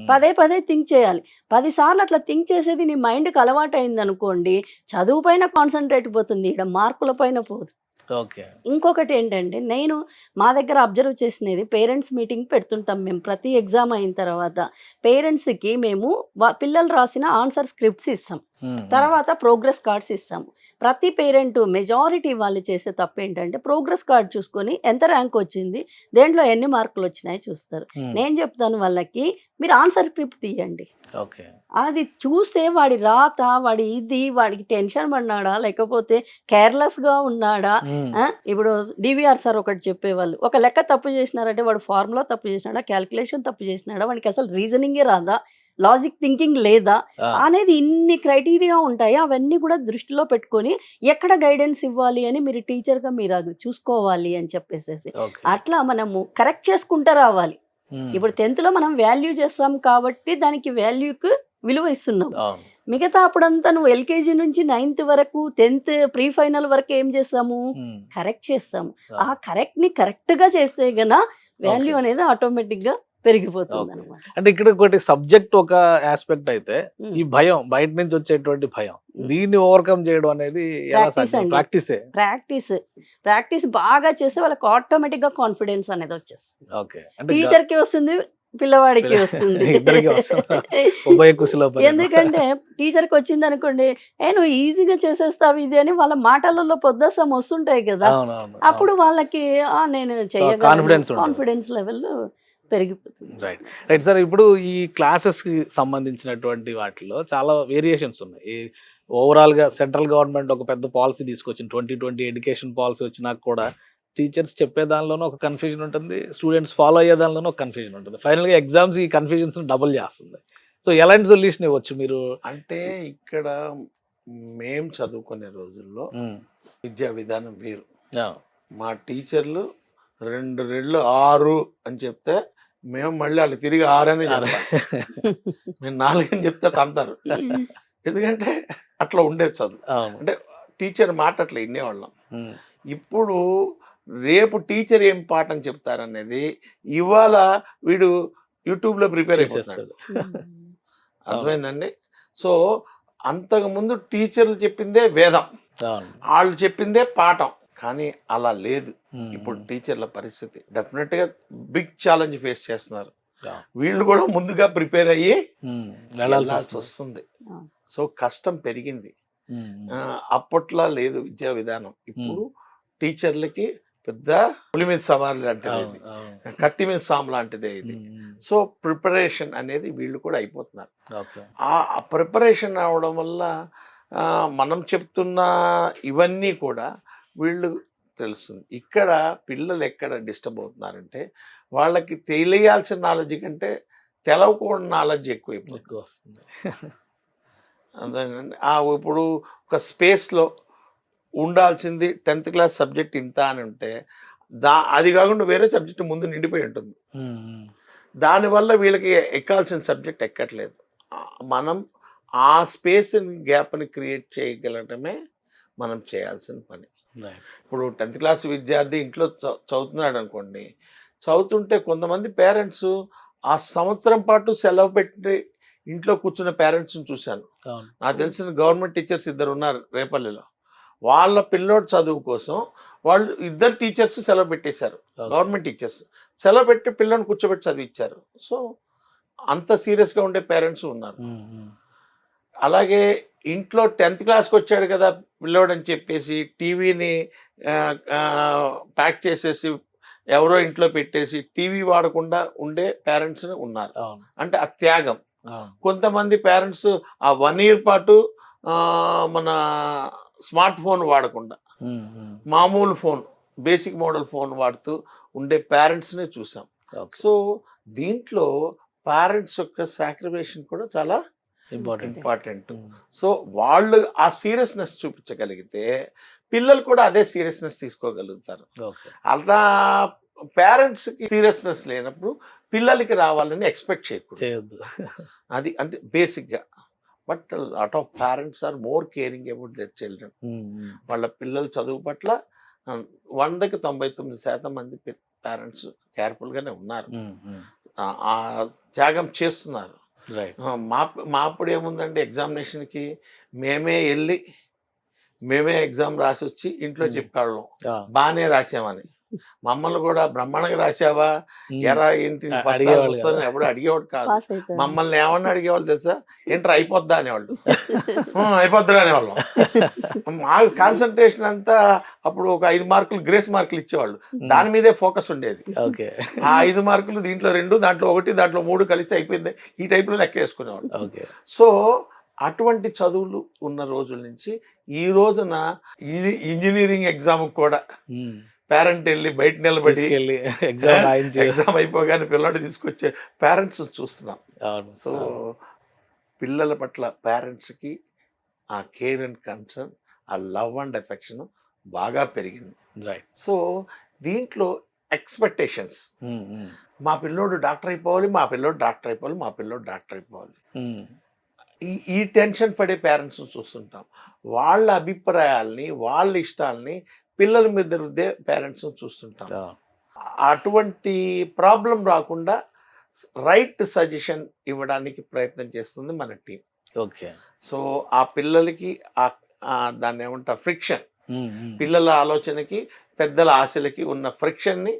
పదే థింక్ చేయాలి. 10 సార్లు అట్లా థింక్ చేసేది నీ మైండ్కి అలవాటు అయింది అనుకోండి, చదువు పైన కాన్సన్ట్రేట్ పోతుంది, ఇక్కడ మార్కుల పైన పోదు. ఇంకొకటి ఏంటంటే నేను మా దగ్గర అబ్జర్వ్ చేసినది, పేరెంట్స్ మీటింగ్ పెడుతుంటాం మేము ప్రతి ఎగ్జామ్ అయిన తర్వాత. పేరెంట్స్కి మేము పిల్లలు రాసిన ఆన్సర్ స్క్రిప్ట్స్ ఇస్తాం, తర్వాత ప్రోగ్రెస్ కార్డ్స్ ఇస్తాము. ప్రతి పేరెంట్ మెజారిటీ వాళ్ళు చేసే తప్పు ఏంటంటే ప్రోగ్రెస్ కార్డ్ చూసుకొని ఎంత ర్యాంక్ వచ్చింది, దేంట్లో ఎన్ని మార్కులు వచ్చినాయి చూస్తారు. నేను చెప్తాను వాళ్ళకి, మీరు ఆన్సర్ స్క్రిప్ట్ తీయండి. అది చూస్తే వాడి రాత, వాడికి టెన్షన్ పడినాడా లేకపోతే కేర్లెస్గా ఉన్నాడా. ఇప్పుడు డివిఆర్ సార్ ఒకటి చెప్పేవాళ్ళు, ఒక లెక్క తప్పు చేసినారంటే వాడు ఫార్ములా తప్పు చేసినాడా, క్యాల్కులేషన్ తప్పు చేసినాడా, వాడికి అసలు రీజనింగే రాదా, లాజిక్ థింకింగ్ లేదా అనేది ఇన్ని క్రైటీరియా ఉంటాయి. అవన్నీ కూడా దృష్టిలో పెట్టుకొని ఎక్కడ గైడెన్స్ ఇవ్వాలి అని మీరు టీచర్గా మీరు అది చూసుకోవాలి అని చెప్పేసేసి అట్లా మనము కరెక్ట్ చేసుకుంటూ రావాలి. ఇప్పుడు 10th మనం వాల్యూ చేస్తాం కాబట్టి దానికి వాల్యూకి విలువ ఇస్తున్నాం. మిగతా అప్పుడంతా నువ్వు ఎల్కేజీ నుంచి 9th వరకు 10th ప్రీ ఫైనల్ వరకు ఏం చేస్తాము, కరెక్ట్ చేస్తాము. ఆ కరెక్ట్ని కరెక్ట్గా చేస్తే గన వాల్యూ అనేది ఆటోమేటిక్గా పెరిగిపోతుంది Okay. అనమాట. అంటే ఇక్కడ ఒకటి సబ్జెక్ట్ ఒక ఆస్పెక్ట్ అయితే ఈ భయం బయట నుంచి వచ్చేటువంటి భయం దీన్ని ఓవర్కమ్ చేయడం అనేది ఎలా Practice సాధ్యం? అండి. ప్రాక్టీసే. ప్రాక్టీస్ బాగా చేస్తే వాళ్ళకి ఆటోమేటిక్ గా కాన్ఫిడెన్స్ అనేది వచ్చేస్తుంది. ఓకే. అంటే టీచర్ కి వస్తుంది, పిల్లవాడికి వస్తుంది. ఇద్దరికి వస్తుంది. ఉభయ కుశల పరిణామం. ఎందుకంటే టీచర్ కి వచ్చింది అనుకోండి, నువ్వు ఈజీగా చేసేస్తావు ఇది అని వాళ్ళ మాటలలో పొద్దసం వస్తుంటాయి కదా, అవునవును. అప్పుడు వాళ్ళకి నేను confidence చేయగలను, ఉంటుంది. కాన్ఫిడెన్స్ లెవెల్ పెరిగిపోతుంది. Right sir. ఇప్పుడు ఈ క్లాసెస్ కి సంబంధించినటువంటి వాటిలో చాలా వేరియేషన్స్ ఉన్నాయి. ఈ ఓవరాల్ గా సెంట్రల్ గవర్నమెంట్ ఒక పెద్ద పాలసీ తీసుకొచ్చింది. 2020 ఎడ్యుకేషన్ పాలసీ వచ్చినాక కూడా టీచర్స్ చెప్పే దానిలోనూ ఒక కన్ఫ్యూజన్ ఉంటుంది, స్టూడెంట్స్ ఫాలో అయ్యే దానిలోనూ ఒక కన్ఫ్యూజన్ ఉంటుంది. ఫైనల్ గా ఎగ్జామ్స్ ఈ కన్ఫ్యూజన్స్ డబుల్ చేస్తుంది. సో ఎలాంటి సొల్యూషన్ ఇవ్వచ్చు మీరు? అంటే ఇక్కడ మేం చదువుకునే రోజుల్లో విద్యా విధానం వేరు. మా టీచర్లు 2 రెళ్ళు 6 అని చెప్తే మేము మళ్ళీ వాళ్ళు తిరిగి 6 అని చెప్తాం. మేము 4 అని చెప్తే తంతారు. ఎందుకంటే అట్లా ఉండేది చదువు. అంటే టీచర్ మాట అట్లా వినేవాళ్ళం. ఇప్పుడు రేపు టీచర్ ఏం పాఠం చెప్తారనేది ఇవాళ వీడు యూట్యూబ్లో ప్రిపేర్ అయిపోతాడు. అర్థమైందండి. సో అంతకుముందు టీచర్లు చెప్పిందే వేదం, వాళ్ళు చెప్పిందే పాఠం. కానీ అలా లేదు ఇప్పుడు టీచర్ల పరిస్థితి. డెఫినెట్ గా బిగ్ ఛాలెంజ్ ఫేస్ చేస్తున్నారు. వీళ్ళు కూడా ముందుగా ప్రిపేర్ అయ్యి వెళ్ళాల్సి వస్తుంది. సో కష్టం పెరిగింది. అప్పట్లో లేదు విద్యా విధానం. ఇప్పుడు టీచర్లకి పెద్ద పులి మీద సవారి లాంటిది ఇది, కత్తి మీద సాము లాంటిదే ఇది. సో ప్రిపరేషన్ అనేది వీళ్ళు కూడా అయిపోతున్నారు. ఆ ప్రిపరేషన్ అవడం వల్ల మనం చెప్తున్న ఇవన్నీ కూడా వీళ్ళు తెలుస్తుంది. ఇక్కడ పిల్లలు ఎక్కడ డిస్టర్బ్ అవుతున్నారంటే వాళ్ళకి తెలియాల్సిన నాలెడ్జ్ కంటే తెలవకూడని నాలెడ్జ్ ఎక్కువ వస్తుంది. అదేనండి. ఇప్పుడు ఒక స్పేస్లో ఉండాల్సింది 10th క్లాస్ సబ్జెక్ట్ ఇంత అని ఉంటే అది కాకుండా వేరే సబ్జెక్ట్ ముందు నిండిపోయి ఉంటుంది. దానివల్ల వీళ్ళకి ఎక్కాల్సిన సబ్జెక్ట్ ఎక్కట్లేదు. మనం ఆ స్పేస్ గ్యాప్ని క్రియేట్ చేయగలటమే మనం చేయాల్సిన పని. ఇప్పుడు 10th క్లాస్ విద్యార్థి ఇంట్లో చదువుతున్నాడు అనుకోండి, చదువుతుంటే కొంతమంది పేరెంట్స్ ఆ సంవత్సరం పాటు సెలవు పెట్టి ఇంట్లో కూర్చున్న పేరెంట్స్ని చూశాను. నాకు తెలిసిన గవర్నమెంట్ టీచర్స్ 2 ఉన్నారు రేపల్లిలో. వాళ్ళ పిల్లోడు చదువు కోసం వాళ్ళు 2 టీచర్స్ సెలవు పెట్టేశారు. గవర్నమెంట్ టీచర్స్ సెలవు పెట్టి పిల్లోని కూర్చోబెట్టి చదివించారు. సో అంత సీరియస్గా ఉండే పేరెంట్స్ ఉన్నారు. అలాగే ఇంట్లో 10th క్లాస్కి వచ్చాడు కదా పిల్లోడు అని చెప్పేసి టీవీని ప్యాక్ చేసేసి ఎవరో ఇంట్లో పెట్టేసి టీవీ వాడకుండా ఉండే పేరెంట్స్ ఉన్నారు. అంటే ఆ త్యాగం. కొంతమంది పేరెంట్స్ ఆ 1 year పాటు మన స్మార్ట్ ఫోన్ వాడకుండా మామూలు ఫోన్, బేసిక్ మోడల్ ఫోన్ వాడుతూ ఉండే పేరెంట్స్ని చూసాం. సో దీంట్లో పేరెంట్స్ యొక్క సాక్రిఫికేషన్ కూడా చాలా ఇంపార్టెంట్. సో వాళ్ళు ఆ సీరియస్నెస్ చూపించగలిగితే పిల్లలు కూడా అదే సీరియస్నెస్ తీసుకోగలుగుతారు. అలా పేరెంట్స్కి సీరియస్నెస్ లేనప్పుడు పిల్లలకి రావాలని ఎక్స్పెక్ట్ చేయకూడదు. అది అంటే బేసిక్గా. But lot of parents are more caring about their children. వాళ్ళ పిల్లల చదువు పట్ల 100కి 99% మంది పేరెంట్స్ కేర్ఫుల్గానే ఉన్నారు, ఆ త్యాగం చేస్తున్నారు. మా అప్పుడు ఏముందండి, ఎగ్జామినేషన్కి మేమే వెళ్ళి మేమే ఎగ్జామ్ రాసి వచ్చి ఇంట్లో చెప్పేవాళ్ళం బాగానే రాసామని. మమ్మల్ని కూడా బ్రహ్మాండంగా రాసావా ఎరా ఏంటి ఫస్ట్ క్లాస్ వస్తుందని ఎప్పుడు అడిగేవాడు కాదు. మమ్మల్ని ఏమన్నా అడిగేవాళ్ళు తెలుసా, ఏంటర్ అయిపోద్దా అనేవాళ్ళు. అయిపోద్దా అనేవాళ్ళం. మా కాన్సన్ట్రేషన్ అంతా అప్పుడు ఒక 5 మార్కులు గ్రేస్ మార్కులు ఇచ్చేవాళ్ళు, దాని మీదే ఫోకస్ ఉండేది. ఆ 5 మార్కులు దీంట్లో 2, దాంట్లో 1, దాంట్లో 3 కలిసి అయిపోయింది, ఈ టైప్లో లెక్క వేసుకునేవాళ్ళు. సో అటువంటి చదువులు ఉన్న రోజుల నుంచి ఈ రోజున ఇంజనీరింగ్ ఎగ్జామ్ కూడా పేరెంట్ వెళ్ళి బయట నిలబడి ఎగ్జామ్ అయిపోగానే పిల్లలు తీసుకొచ్చే పేరెంట్స్ చూస్తున్నాం. సో పిల్లల పట్ల పేరెంట్స్కి ఆ కేర్ అండ్ కన్సర్న్, ఆ లవ్ అండ్ ఎఫెక్షన్ బాగా పెరిగింది. సో దీంట్లో ఎక్స్పెక్టేషన్స్, మా పిల్లోడు డాక్టర్ అయిపోవాలి, మా పిల్లోడు డాక్టర్ అయిపోవాలి, మా పిల్లోడు డాక్టర్ అయిపోవాలి, ఈ టెన్షన్ పడే పేరెంట్స్ చూస్తుంటాం. వాళ్ళ అభిప్రాయాల్ని వాళ్ళ ఇష్టాలని పిల్లల మీద రుద్దే పేరెంట్స్ చూస్తుంటాం. అటువంటి ప్రాబ్లం రాకుండా రైట్ సజెషన్ ఇవ్వడానికి ప్రయత్నం చేస్తుంది మన టీం. ఓకే. సో ఆ పిల్లలకి దాన్ని ఏమంటారు ఫ్రిక్షన్, పిల్లల ఆలోచనకి పెద్దల ఆశలకి ఉన్న ఫ్రిక్షన్ని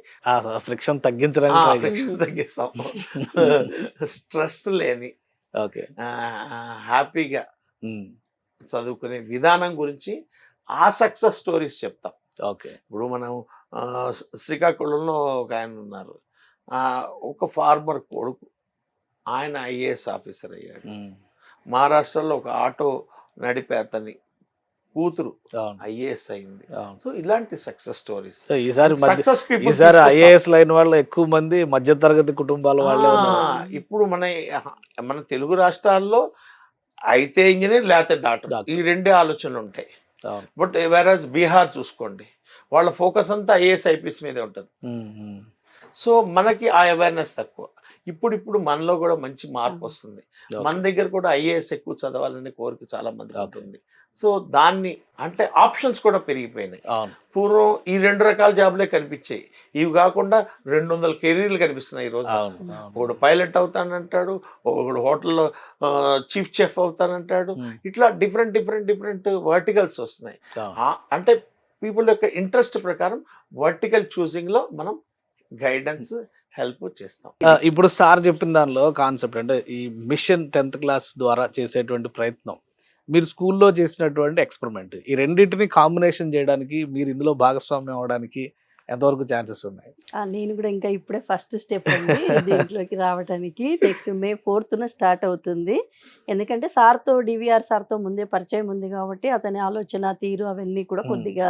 ఫ్రిక్షన్ తగ్గించడానికి ఫ్రిక్షన్ తగ్గిస్తాం. స్ట్రెస్ లేని ఓకే హ్యాపీగా చదువుకునే విధానం గురించి ఆ సక్సెస్ స్టోరీస్ చెప్తాం. ఓకే. ఇప్పుడు మనం శ్రీకాకుళంలో ఒక ఆయన ఉన్నారు, ఒక ఫార్మర్ కొడుకు, ఆయన ఐఏఎస్ ఆఫీసర్ అయ్యాడు. మహారాష్ట్రలో ఒక ఆటో నడిపే అతని కూతురు ఐఏఎస్ అయింది. సో ఇలాంటి సక్సెస్ స్టోరీస్ ఈసారి ఐఏఎస్ లైన్ వాళ్ళు ఎక్కువ మంది మధ్యతరగతి కుటుంబాల వాళ్ళే ఇప్పుడు మన తెలుగు రాష్ట్రాల్లో అయితే ఇంజనీర్ లేకపోతే డాక్టర్, ఈ రెండే ఆలోచనలు ఉంటాయి. బట్ వేరాజ్ బీహార్ చూసుకోండి, వాళ్ళ ఫోకస్ అంతా ఐఏఎస్ ఐపీఎస్ మీదే ఉంటుంది. సో మనకి ఆ అవేర్నెస్ తక్కువ. ఇప్పుడు మనలో కూడా మంచి మార్పు వస్తుంది. మన దగ్గర కూడా ఐఏఎస్ ఎక్కువ చదవాలనే కోరిక చాలా మంది ఉంటుంది. సో దాన్ని అంటే ఆప్షన్స్ కూడా పెరిగిపోయినాయి. పూర్వం ఈ 2 రకాల జాబులే కనిపించాయి, ఇవి కాకుండా 200 కెరీర్లు కనిపిస్తున్నాయి ఈరోజు. ఒకడు పైలట్ అవుతానంటాడు, ఒకడు హోటల్లో చీఫ్ చెఫ్ అవుతానంటాడు, ఇట్లా డిఫరెంట్ వర్టికల్స్ వస్తున్నాయి. అంటే పీపుల్ యొక్క ఇంట్రెస్ట్ ప్రకారం వర్టికల్ చూసింగ్ లో మనం గైడెన్స్ హెల్ప్ చేస్తాం. ఇప్పుడు సార్ చెప్పిన దానిలో కాన్సెప్ట్ అంటే ఈ మిషన్ 10th క్లాస్ ద్వారా చేసేటువంటి ప్రయత్నం, మీరు స్కూల్లో చేసినటువంటి ఎక్స్పెరిమెంట్, ఈ రెండింటిని కాంబినేషన్ చేయడానికి, మీరు ఇందులో భాగస్వామ్యం అవడానికి ఎంతవరకు ఛాన్సెస్ ఉన్నాయి? నేను కూడా ఇంకా ఇప్పుడే ఫస్ట్ స్టెప్ ఉంది దీంట్లోకి రావడానికి. నెక్స్ట్ May 4th స్టార్ట్ అవుతుంది. ఎందుకంటే సార్తో డివిఆర్ సార్తో ముందే పరిచయం ఉంది కాబట్టి అతని ఆలోచన తీరు అవన్నీ కూడా కొద్దిగా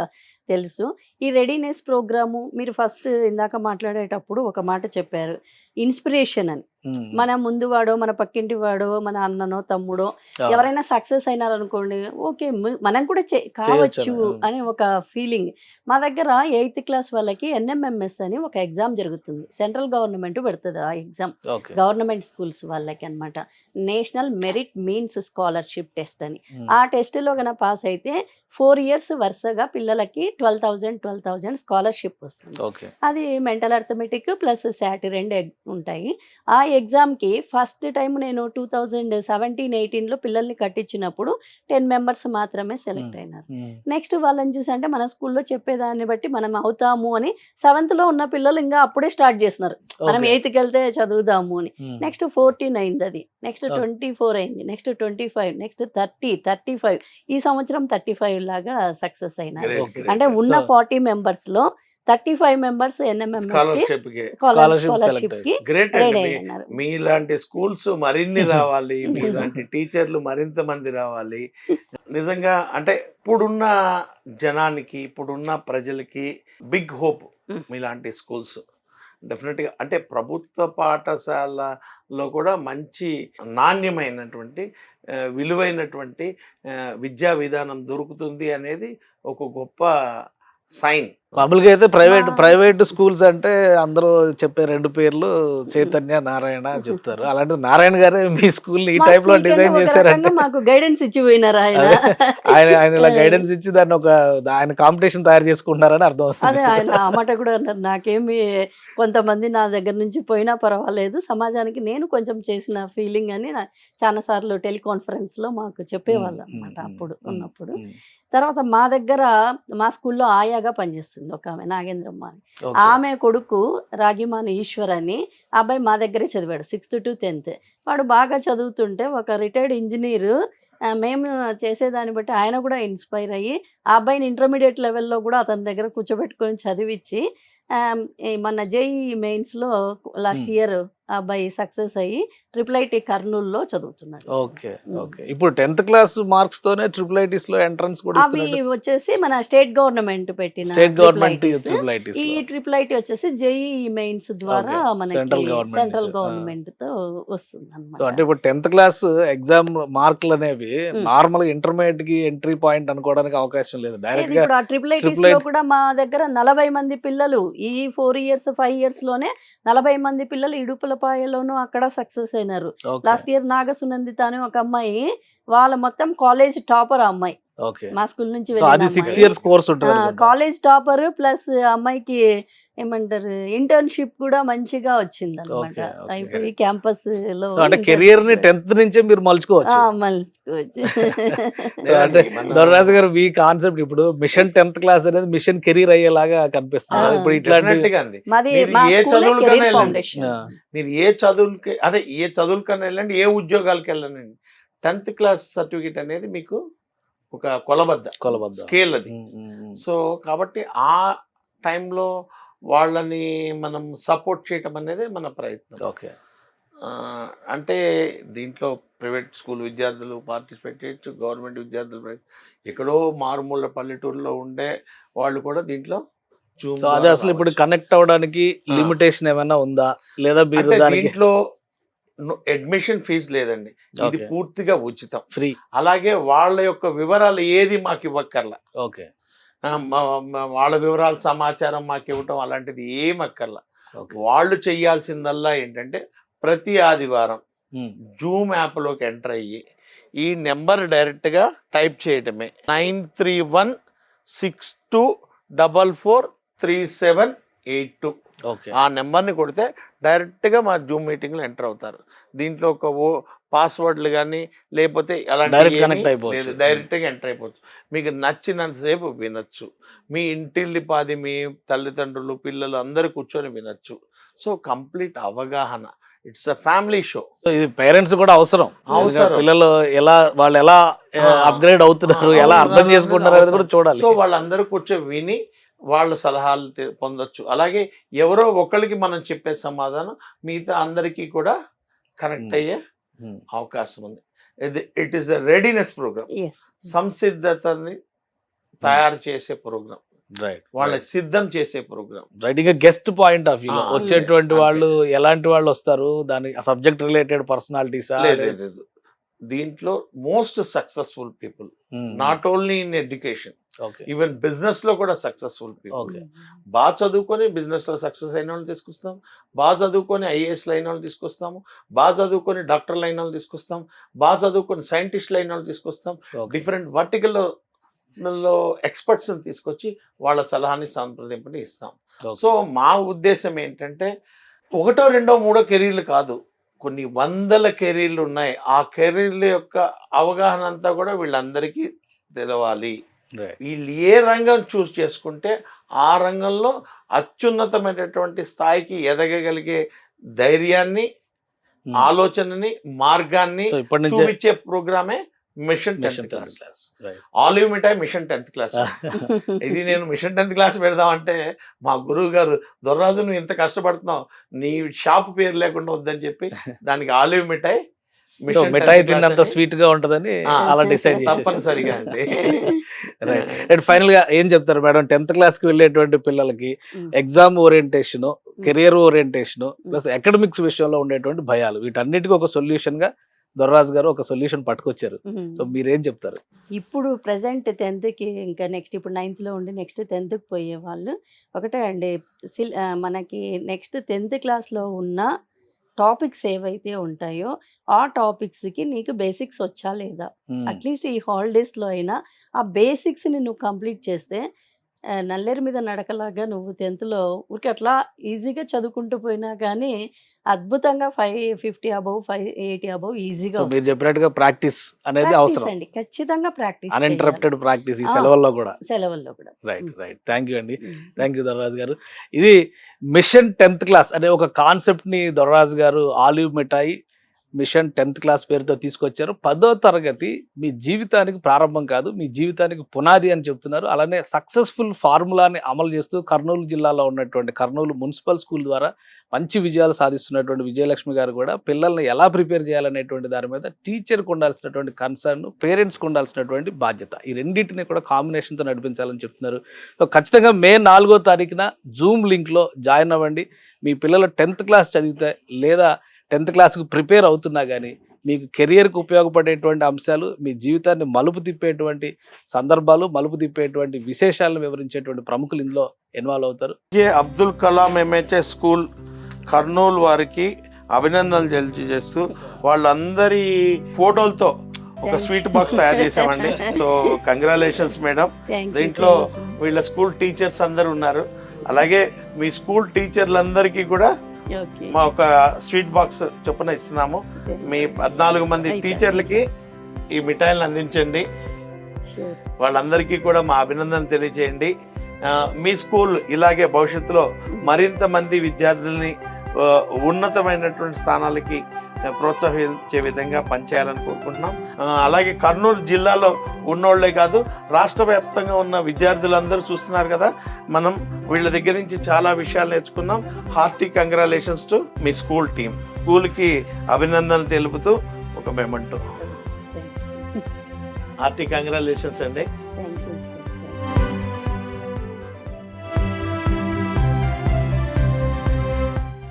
తెలుసు. ఈ రెడీనెస్ ప్రోగ్రాము మీరు ఫస్ట్ ఇందాక మాట్లాడేటప్పుడు ఒక మాట చెప్పారు, ఇన్స్పిరేషన్ అని. మన ముందు వాడో, మన పక్కింటి వాడో, మన అన్ననో తమ్ముడో ఎవరైనా సక్సెస్ అయినారనుకోండి, ఓకే మనం కూడా కావచ్చు అని ఒక ఫీలింగ్. మా దగ్గర 8th క్లాస్ వాళ్ళకి NMMS అని ఒక ఎగ్జామ్ జరుగుతుంది, సెంట్రల్ గవర్నమెంట్ పెడుతుంది ఆ ఎగ్జామ్, గవర్నమెంట్ స్కూల్స్ వాళ్ళకి అనమాట. National merit means scholarship test అని. ఆ టెస్ట్లో కనుక పాస్ అయితే 4 years వరుసగా పిల్లలకి 12,000 స్కాలర్షిప్ వస్తుంది. అది మెంటల్ అర్థమెటిక్ ప్లస్ SAT 2 ఉంటాయి. ఆ ఎగ్జామ్కి ఫస్ట్ టైం నేను 2017-18లో పిల్లల్ని కట్టించినప్పుడు 10 members మాత్రమే సెలెక్ట్ అయినారు. నెక్స్ట్ వాళ్ళని చూసి అంటే మన స్కూల్లో చెప్పేదాన్ని బట్టి మనం అవుతాము అని 7th ఉన్న పిల్లలు ఇంకా అప్పుడే స్టార్ట్ చేస్తున్నారు, మనం 8th వెళ్తే చదువుదాము అని. నెక్స్ట్ 14 అయింది, అది నెక్స్ట్ 24 అయింది, నెక్స్ట్ 25, నెక్స్ట్ 30, 35, ఈ సంవత్సరం 35 లాగా సక్సెస్ అయినారు. అంటే ఉన్న 40 members-లో 35 members NMMS స్కాలర్షిప్ కి రెడీ అయినారు. మీలాంటి స్కూల్స్ మరిన్ని రావాలి, మీలాంటి టీచర్లు మరింత మంది రావాలి. నిజంగా అంటే ఇప్పుడున్న జనానికి, ఇప్పుడున్న ప్రజలకి బిగ్ హోప్ మీలాంటి స్కూల్స్. డెఫినెట్గా అంటే ప్రభుత్వ పాఠశాలలో కూడా మంచి నాణ్యమైనటువంటి విలువైనటువంటి విద్యా విధానం దొరుకుతుంది అనేది ఒక గొప్ప సైన్. మామూలుగా అయితే ప్రైవేట్ స్కూల్స్ అంటే అందరూ చెప్పే 2 పేర్లు చైతన్య, నారాయణ చెప్తారు. అలాంటి నారాయణ గారే మీ స్కూల్ ఈ టైప్ లో డిజైన్ చేశారంటే మాకు గైడెన్స్ ఇచ్చి పోయినారు ఆయన ఇలా గైడెన్స్ ఇచ్చి దాన్ని ఆయన కాంపిటీషన్ తయారు చేసుకుంటున్నారని అర్థం అవుతుంది. అదే ఆయన ఆ మాట కూడా అన్నారు, నాకేమి కొంతమంది నా దగ్గర నుంచి పోయినా పర్వాలేదు, సమాజానికి నేను కొంచెం చేసిన ఫీలింగ్ అని చాలా సార్లు టెలికాన్ఫరెన్స్ లో మాకు చెప్పేవాళ్ళు అనమాట అప్పుడు ఉన్నప్పుడు. తర్వాత మా దగ్గర మా స్కూల్లో ఆయాగా పనిచేస్తుంది ఒక ఆమె, నాగేంద్రమ్మ అని. ఆమె కొడుకు రాగిమాని ఈశ్వర్ అని, అబ్బాయి మా దగ్గరే చదివాడు 6th to 10th. వాడు బాగా చదువుతుంటే ఒక రిటైర్డ్ ఇంజనీర్, మేము చేసేదాన్ని బట్టి ఆయన కూడా ఇన్స్పైర్ అయ్యి ఆ అబ్బాయిని ఇంటర్మీడియట్ లెవెల్లో కూడా అతని దగ్గర కూర్చోబెట్టుకొని చదివించి మన JEE మెయిన్స్లో లాస్ట్ ఇయర్ ఆ అబ్బాయి సక్సెస్ అయ్యి IIIT కర్నూలులో చదువుతున్నాడు. ఓకే. ఇప్పుడు 10th క్లాస్ మార్క్స్ తోనే IIITs లో ఎంట్రన్స్ కూడా అవి వచ్చేసి మన స్టేట్ గవర్నమెంట్ పెట్టిన ఈ IIIT వచ్చేసి JEE మెయిన్స్ ద్వారా మనకి సెంట్రల్ గవర్నమెంట్ తో వస్తుంది అన్నమాట. అంటే ఇప్పుడు 10th క్లాస్ ఎగ్జామ్ మార్కులు అనేవి నార్మల్ ఇంటర్మీడియట్ కి ఎంట్రీ పాయింట్ అనుకోవడానికి అవకాశం లేదు. డైరెక్ట్ గా ఇప్పుడు ఆ IIITs లో కూడా మా దగ్గర 40 మంది పిల్లలు ఈ 4 years 5 years లోనే 40 మంది పిల్లలు ఇడుపులపాయలోనూ అక్కడ సక్సెస్ అయినారు. లాస్ట్ ఇయర్ నాగసునందిత అని ఒక అమ్మాయి, వాళ్ళ మొత్తం కాలేజ్ టాపర్ అమ్మాయి, ఓకే. మా స్కూల్ నుంచి సో అది 6 years కోర్స్ ఉంటుంది అనుకుంటా. కాలేజ్ టాపర్ ప్లస్ అమ్మాయికి ఏమంటారు ఇంటర్న్షిప్ కూడా మంచిగా వచ్చింది అనమాట. Okay, okay. అయిపోయి క్యాంపస్ లో సో అంటే కెరియర్ ని 10th నుంచే మీరు మలుచుకోవచ్చు. మలుచుకోవచ్చు. సో అంటే దొరరాజు గారు మీ కాన్సెప్ట్ ఇప్పుడు మిషన్ 10th క్లాస్ అనేది మిషన్ కెరీర్ అయ్యేలాగా కనిపిస్తుంది. ఇప్పుడు ఇట్లాంటి Definitely గా అండి. మాది మీరు మా ఏ స్కూలే చదువులకైనా కెరీర్ వెళ్ళండి. ఫౌండేషన్. మీరు ఏ చదువులకి అదే ఏ చదువులకన్నా వెళ్ళండి, ఏ ఉద్యోగాలకి వెళ్ళండి, 10th క్లాస్ సర్టిఫికేట్ అనేది మీకు ఒక కొలబద్ద స్కేల్ అది. సో కాబట్టి ఆ టైంలో వాళ్ళని మనం సపోర్ట్ చేయటం అనేది మన ప్రయత్నం. ఓకే. అంటే దీంట్లో ప్రైవేట్ స్కూల్ విద్యార్థులు పార్టిసిపేట్ చేయొచ్చు, గవర్నమెంట్ విద్యార్థులు ఎక్కడో మారుమూల పల్లెటూరులో ఉండే వాళ్ళు కూడా దీంట్లో Zoom సో అదే ద్వారా అసలు ఇప్పుడు రావచ్చు. కనెక్ట్ అవ్వడానికి లిమిటేషన్ ఏమైనా ఉందా లేదా మీరు అంటే దానికి దీంట్లో అడ్మిషన్ ఫీజు లేదండి, ఇది Okay. పూర్తిగా ఉచితం. ఫ్రీ? అలాగే వాళ్ళ యొక్క వివరాలు ఏది మాకు ఇవ్వక్కర్లా, ఓకే. వాళ్ళ వివరాల సమాచారం మాకు ఇవ్వటం అలాంటిది ఏం అక్కర్లా. ఓకే. వాళ్ళు చెయ్యాల్సిందల్లా ఏంటంటే ప్రతి ఆదివారం జూమ్ యాప్లోకి ఎంటర్ అయ్యి ఈ నెంబర్ డైరెక్ట్గా టైప్ చేయటమే 9316244378. ఓకే. ఆ నెంబర్ని కొడితే డైరెక్ట్గా మా జూమ్ మీటింగ్లో ఎంటర్ అవుతారు. దీంట్లో ఒక పాస్వర్డ్లు కానీ లేకపోతే Direct connect అయిపోవచ్చు. లేదు, డైరెక్ట్గా ఎంటర్ అయిపోవచ్చు. మీకు నచ్చినంతసేపు వినొచ్చు. మీ ఇంటిల్లిపాది మీ తల్లిదండ్రులు పిల్లలు అందరూ కూర్చొని వినొచ్చు. సో కంప్లీట్ అవగాహన, it's a family show. So ఇది పేరెంట్స్ కూడా అవసరం. అవసరం. పిల్లలు వాళ్ళు ఎలా అప్గ్రేడ్ అవుతున్నారు, ఎలా అర్థం చేసుకుంటున్నారు అనేది కూడా చూడాలి. సో వాళ్ళందరూ కూర్చొని విని వాళ్ళ సలహాలు పొందొచ్చు. అలాగే ఎవరో ఒకరికి మనం చెప్పే సమాధానం మిగతా అందరికీ కూడా కనెక్ట్ అయ్యే అవకాశం ఉంది. It is a readiness program, Yes. సంసిద్ధతని తయారు చేసే ప్రోగ్రామ్, రైట్ వాళ్ళని సిద్ధం చేసే ప్రోగ్రామ్. రైట్. ఇంకా గెస్ట్ పాయింట్ ఆఫ్ వ్యూ ఆ, వచ్చేటువంటి అంతే. వాళ్ళు ఎలాంటి వాళ్ళు వస్తారు, దాని సబ్జెక్ట్ రిలేటెడ్ పర్సనాలిటీసా? లేదు, దీంట్లో most successful people, not only in education, okay. Even business లో కూడా సక్సెస్ఫుల్ పీపుల్. ఓకే. బాగా చదువుకొని బిజినెస్ లో సక్సెస్ అయిన వాళ్ళు తీసుకొస్తాం, బాగా చదువుకొని ఐఏఎస్లు అయిన వాళ్ళు తీసుకొస్తాము, బాగా చదువుకొని డాక్టర్లు అయిన వాళ్ళు తీసుకొస్తాం, బాగా చదువుకొని సైంటిస్టులు అయిన వాళ్ళు తీసుకొస్తాం. డిఫరెంట్ వర్టికల్ లో ఎక్స్పర్ట్స్ తీసుకొచ్చి వాళ్ళ సలహాని సంప్రదింపుని ఇస్తాం. సో మా ఉద్దేశం ఏంటంటే ఒకటో రెండో మూడో కెరీర్లు కాదు, కొన్ని వందల కెరీర్లు ఉన్నాయి. ఆ కెరీర్ల యొక్క అవగాహన అంతా కూడా వీళ్ళందరికీ తెలవాలి. వీళ్ళు ఏ రంగం చూస్ చేసుకుంటే ఆ రంగంలో అత్యున్నతమైనటువంటి స్థాయికి ఎదగగలిగే ధైర్యాన్ని, ఆలోచనని, మార్గాన్ని ఇప్పటి నుంచి చూపించే ప్రోగ్రామే మిషన్ 10th క్లాస్. ఆలివ్ మిఠాయి మిషన్ 10th క్లాస్. ఇది నేను మిషన్ 10th క్లాస్ పెడదామంటే మా గురువు గారు, దొర్రాజు నువ్వు ఇంత కష్టపడుతున్నావు, నీ షాప్ పేరు లేకుండా వద్దని చెప్పి దానికి ఆలివ్ మిఠాయి మిఠాయి తిన్నంత స్వీట్ గా ఉంటదని అలా డిసైడ్ తప్పనిసరిగా అండి. రైట్. ఫైనల్ గా ఏం చెప్తారు మేడం 10th క్లాస్ కి వెళ్ళేటువంటి పిల్లలకి exam orientation, career orientation plus academics విషయంలో ఉండేటువంటి భయాలు, వీటన్నిటికీ ఒక సొల్యూషన్ గా దొర్రాజు గారు ఒక సొల్యూషన్ పట్టుకొచ్చారు. సో మీరేం చెప్తారు? ఇప్పుడు ప్రజెంట్ 10th ఇంకా నెక్స్ట్ ఇప్పుడు 9th లో ఉండి నెక్స్ట్ 10th పోయే వాళ్ళు ఒకటే అండి, మనకి నెక్స్ట్ 10th క్లాస్లో ఉన్న టాపిక్స్ ఏవైతే ఉంటాయో ఆ టాపిక్స్కి నీకు బేసిక్స్ వచ్చా లేదా, అట్లీస్ట్ ఈ హాలిడేస్లో అయినా ఆ బేసిక్స్ని నువ్వు కంప్లీట్ చేస్తే నల్లేరు మీద నడకలాగా నువ్వు 10th ఊరికి అట్లా ఈజీగా చదువుకుంటూ పోయినా కానీ అద్భుతంగా 550 అబౌవ్ 580 అబౌవ్ ఈజీగా. మీరు చెప్పినట్టుగా ప్రాక్టీస్ అనేది అవసరం అండి, ఖచ్చితంగా ప్రాక్టీస్, అన్ఇంటరప్టెడ్ ప్రాక్టీస్ ఈ సెలవుల్లో కూడా. రైట్. థ్యాంక్ యూ అండి. థ్యాంక్ యూ దొర్రాజు గారు. ఇది మిషన్ 10th క్లాస్ అనే ఒక కాన్సెప్ట్ ని దొర్రాజు గారు ఆలివ్ మిఠాయి మిషన్ 10th క్లాస్ పేరుతో తీసుకొచ్చారు. 10వ తరగతి మీ జీవితానికి ప్రారంభం కాదు, మీ జీవితానికి పునాది అని చెప్తున్నారు. అలానే సక్సెస్ఫుల్ ఫార్ములాని అమలు చేస్తూ కర్నూలు జిల్లాలో ఉన్నటువంటి కర్నూలు మున్సిపల్ స్కూల్ ద్వారా మంచి విజయాలు సాధిస్తున్నటువంటి విజయలక్ష్మి గారు కూడా పిల్లల్ని ఎలా ప్రిపేర్ చేయాలనేటువంటి దాని మీద టీచర్కి ఉండాల్సినటువంటి కన్సర్న్, పేరెంట్స్కి ఉండాల్సినటువంటి బాధ్యత, ఈ రెండింటిని కూడా కాంబినేషన్తో నడిపించాలని చెప్తున్నారు. సో ఖచ్చితంగా మే 4వ తారీఖున జూమ్ లింక్లో జాయిన్ అవ్వండి. మీ పిల్లలు 10th క్లాస్ చదివితే లేదా 10th క్లాస్కి ప్రిపేర్ అవుతున్నా కానీ మీకు కెరియర్కి ఉపయోగపడేటువంటి అంశాలు, మీ జీవితాన్ని మలుపు తిప్పేటువంటి సందర్భాలు, మలుపు తిప్పేటువంటి విశేషాలను వివరించేటువంటి ప్రముఖులు ఇందులో ఇన్వాల్వ్ అవుతారు. అబ్దుల్ కలాం ఎంహెచ్ఎస్ స్కూల్ కర్నూలు వారికి అభినందనలు తెలియజేస్తూ వాళ్ళందరి ఫోటోలతో ఒక స్వీట్ బాక్స్ తయారు చేసామండి. So congratulations madam. దీంట్లో వీళ్ళ స్కూల్ టీచర్స్ అందరు ఉన్నారు. అలాగే మీ స్కూల్ టీచర్లందరికీ కూడా మా ఒక స్వీట్ బాక్స్ చొప్పున ఇస్తున్నాము. మీ 14 మంది టీచర్లకి ఈ మిఠాయిలను అందించండి. వాళ్ళందరికీ కూడా మా అభినందన తెలియజేయండి. మీ స్కూల్ ఇలాగే భవిష్యత్తులో మరింత మంది విద్యార్థుల్ని ఉన్నతమైనటువంటి స్థానాలకి ప్రోత్సహించే విధంగా పనిచేయాలని కోరుకుంటున్నాం. అలాగే కర్నూలు జిల్లాలో ఉన్నోళ్లే కాదు, రాష్ట్ర వ్యాప్తంగా ఉన్న విద్యార్థులందరూ చూస్తున్నారు కదా, మనం వీళ్ళ దగ్గర నుంచి చాలా విషయాలు నేర్చుకున్నాం. Hearty congratulations to me school team. స్కూల్కి అభినందనలు తెలుపుతూ ఒక మెమెంటో. హార్టీ కంగ్రాచులేషన్స్ అండి.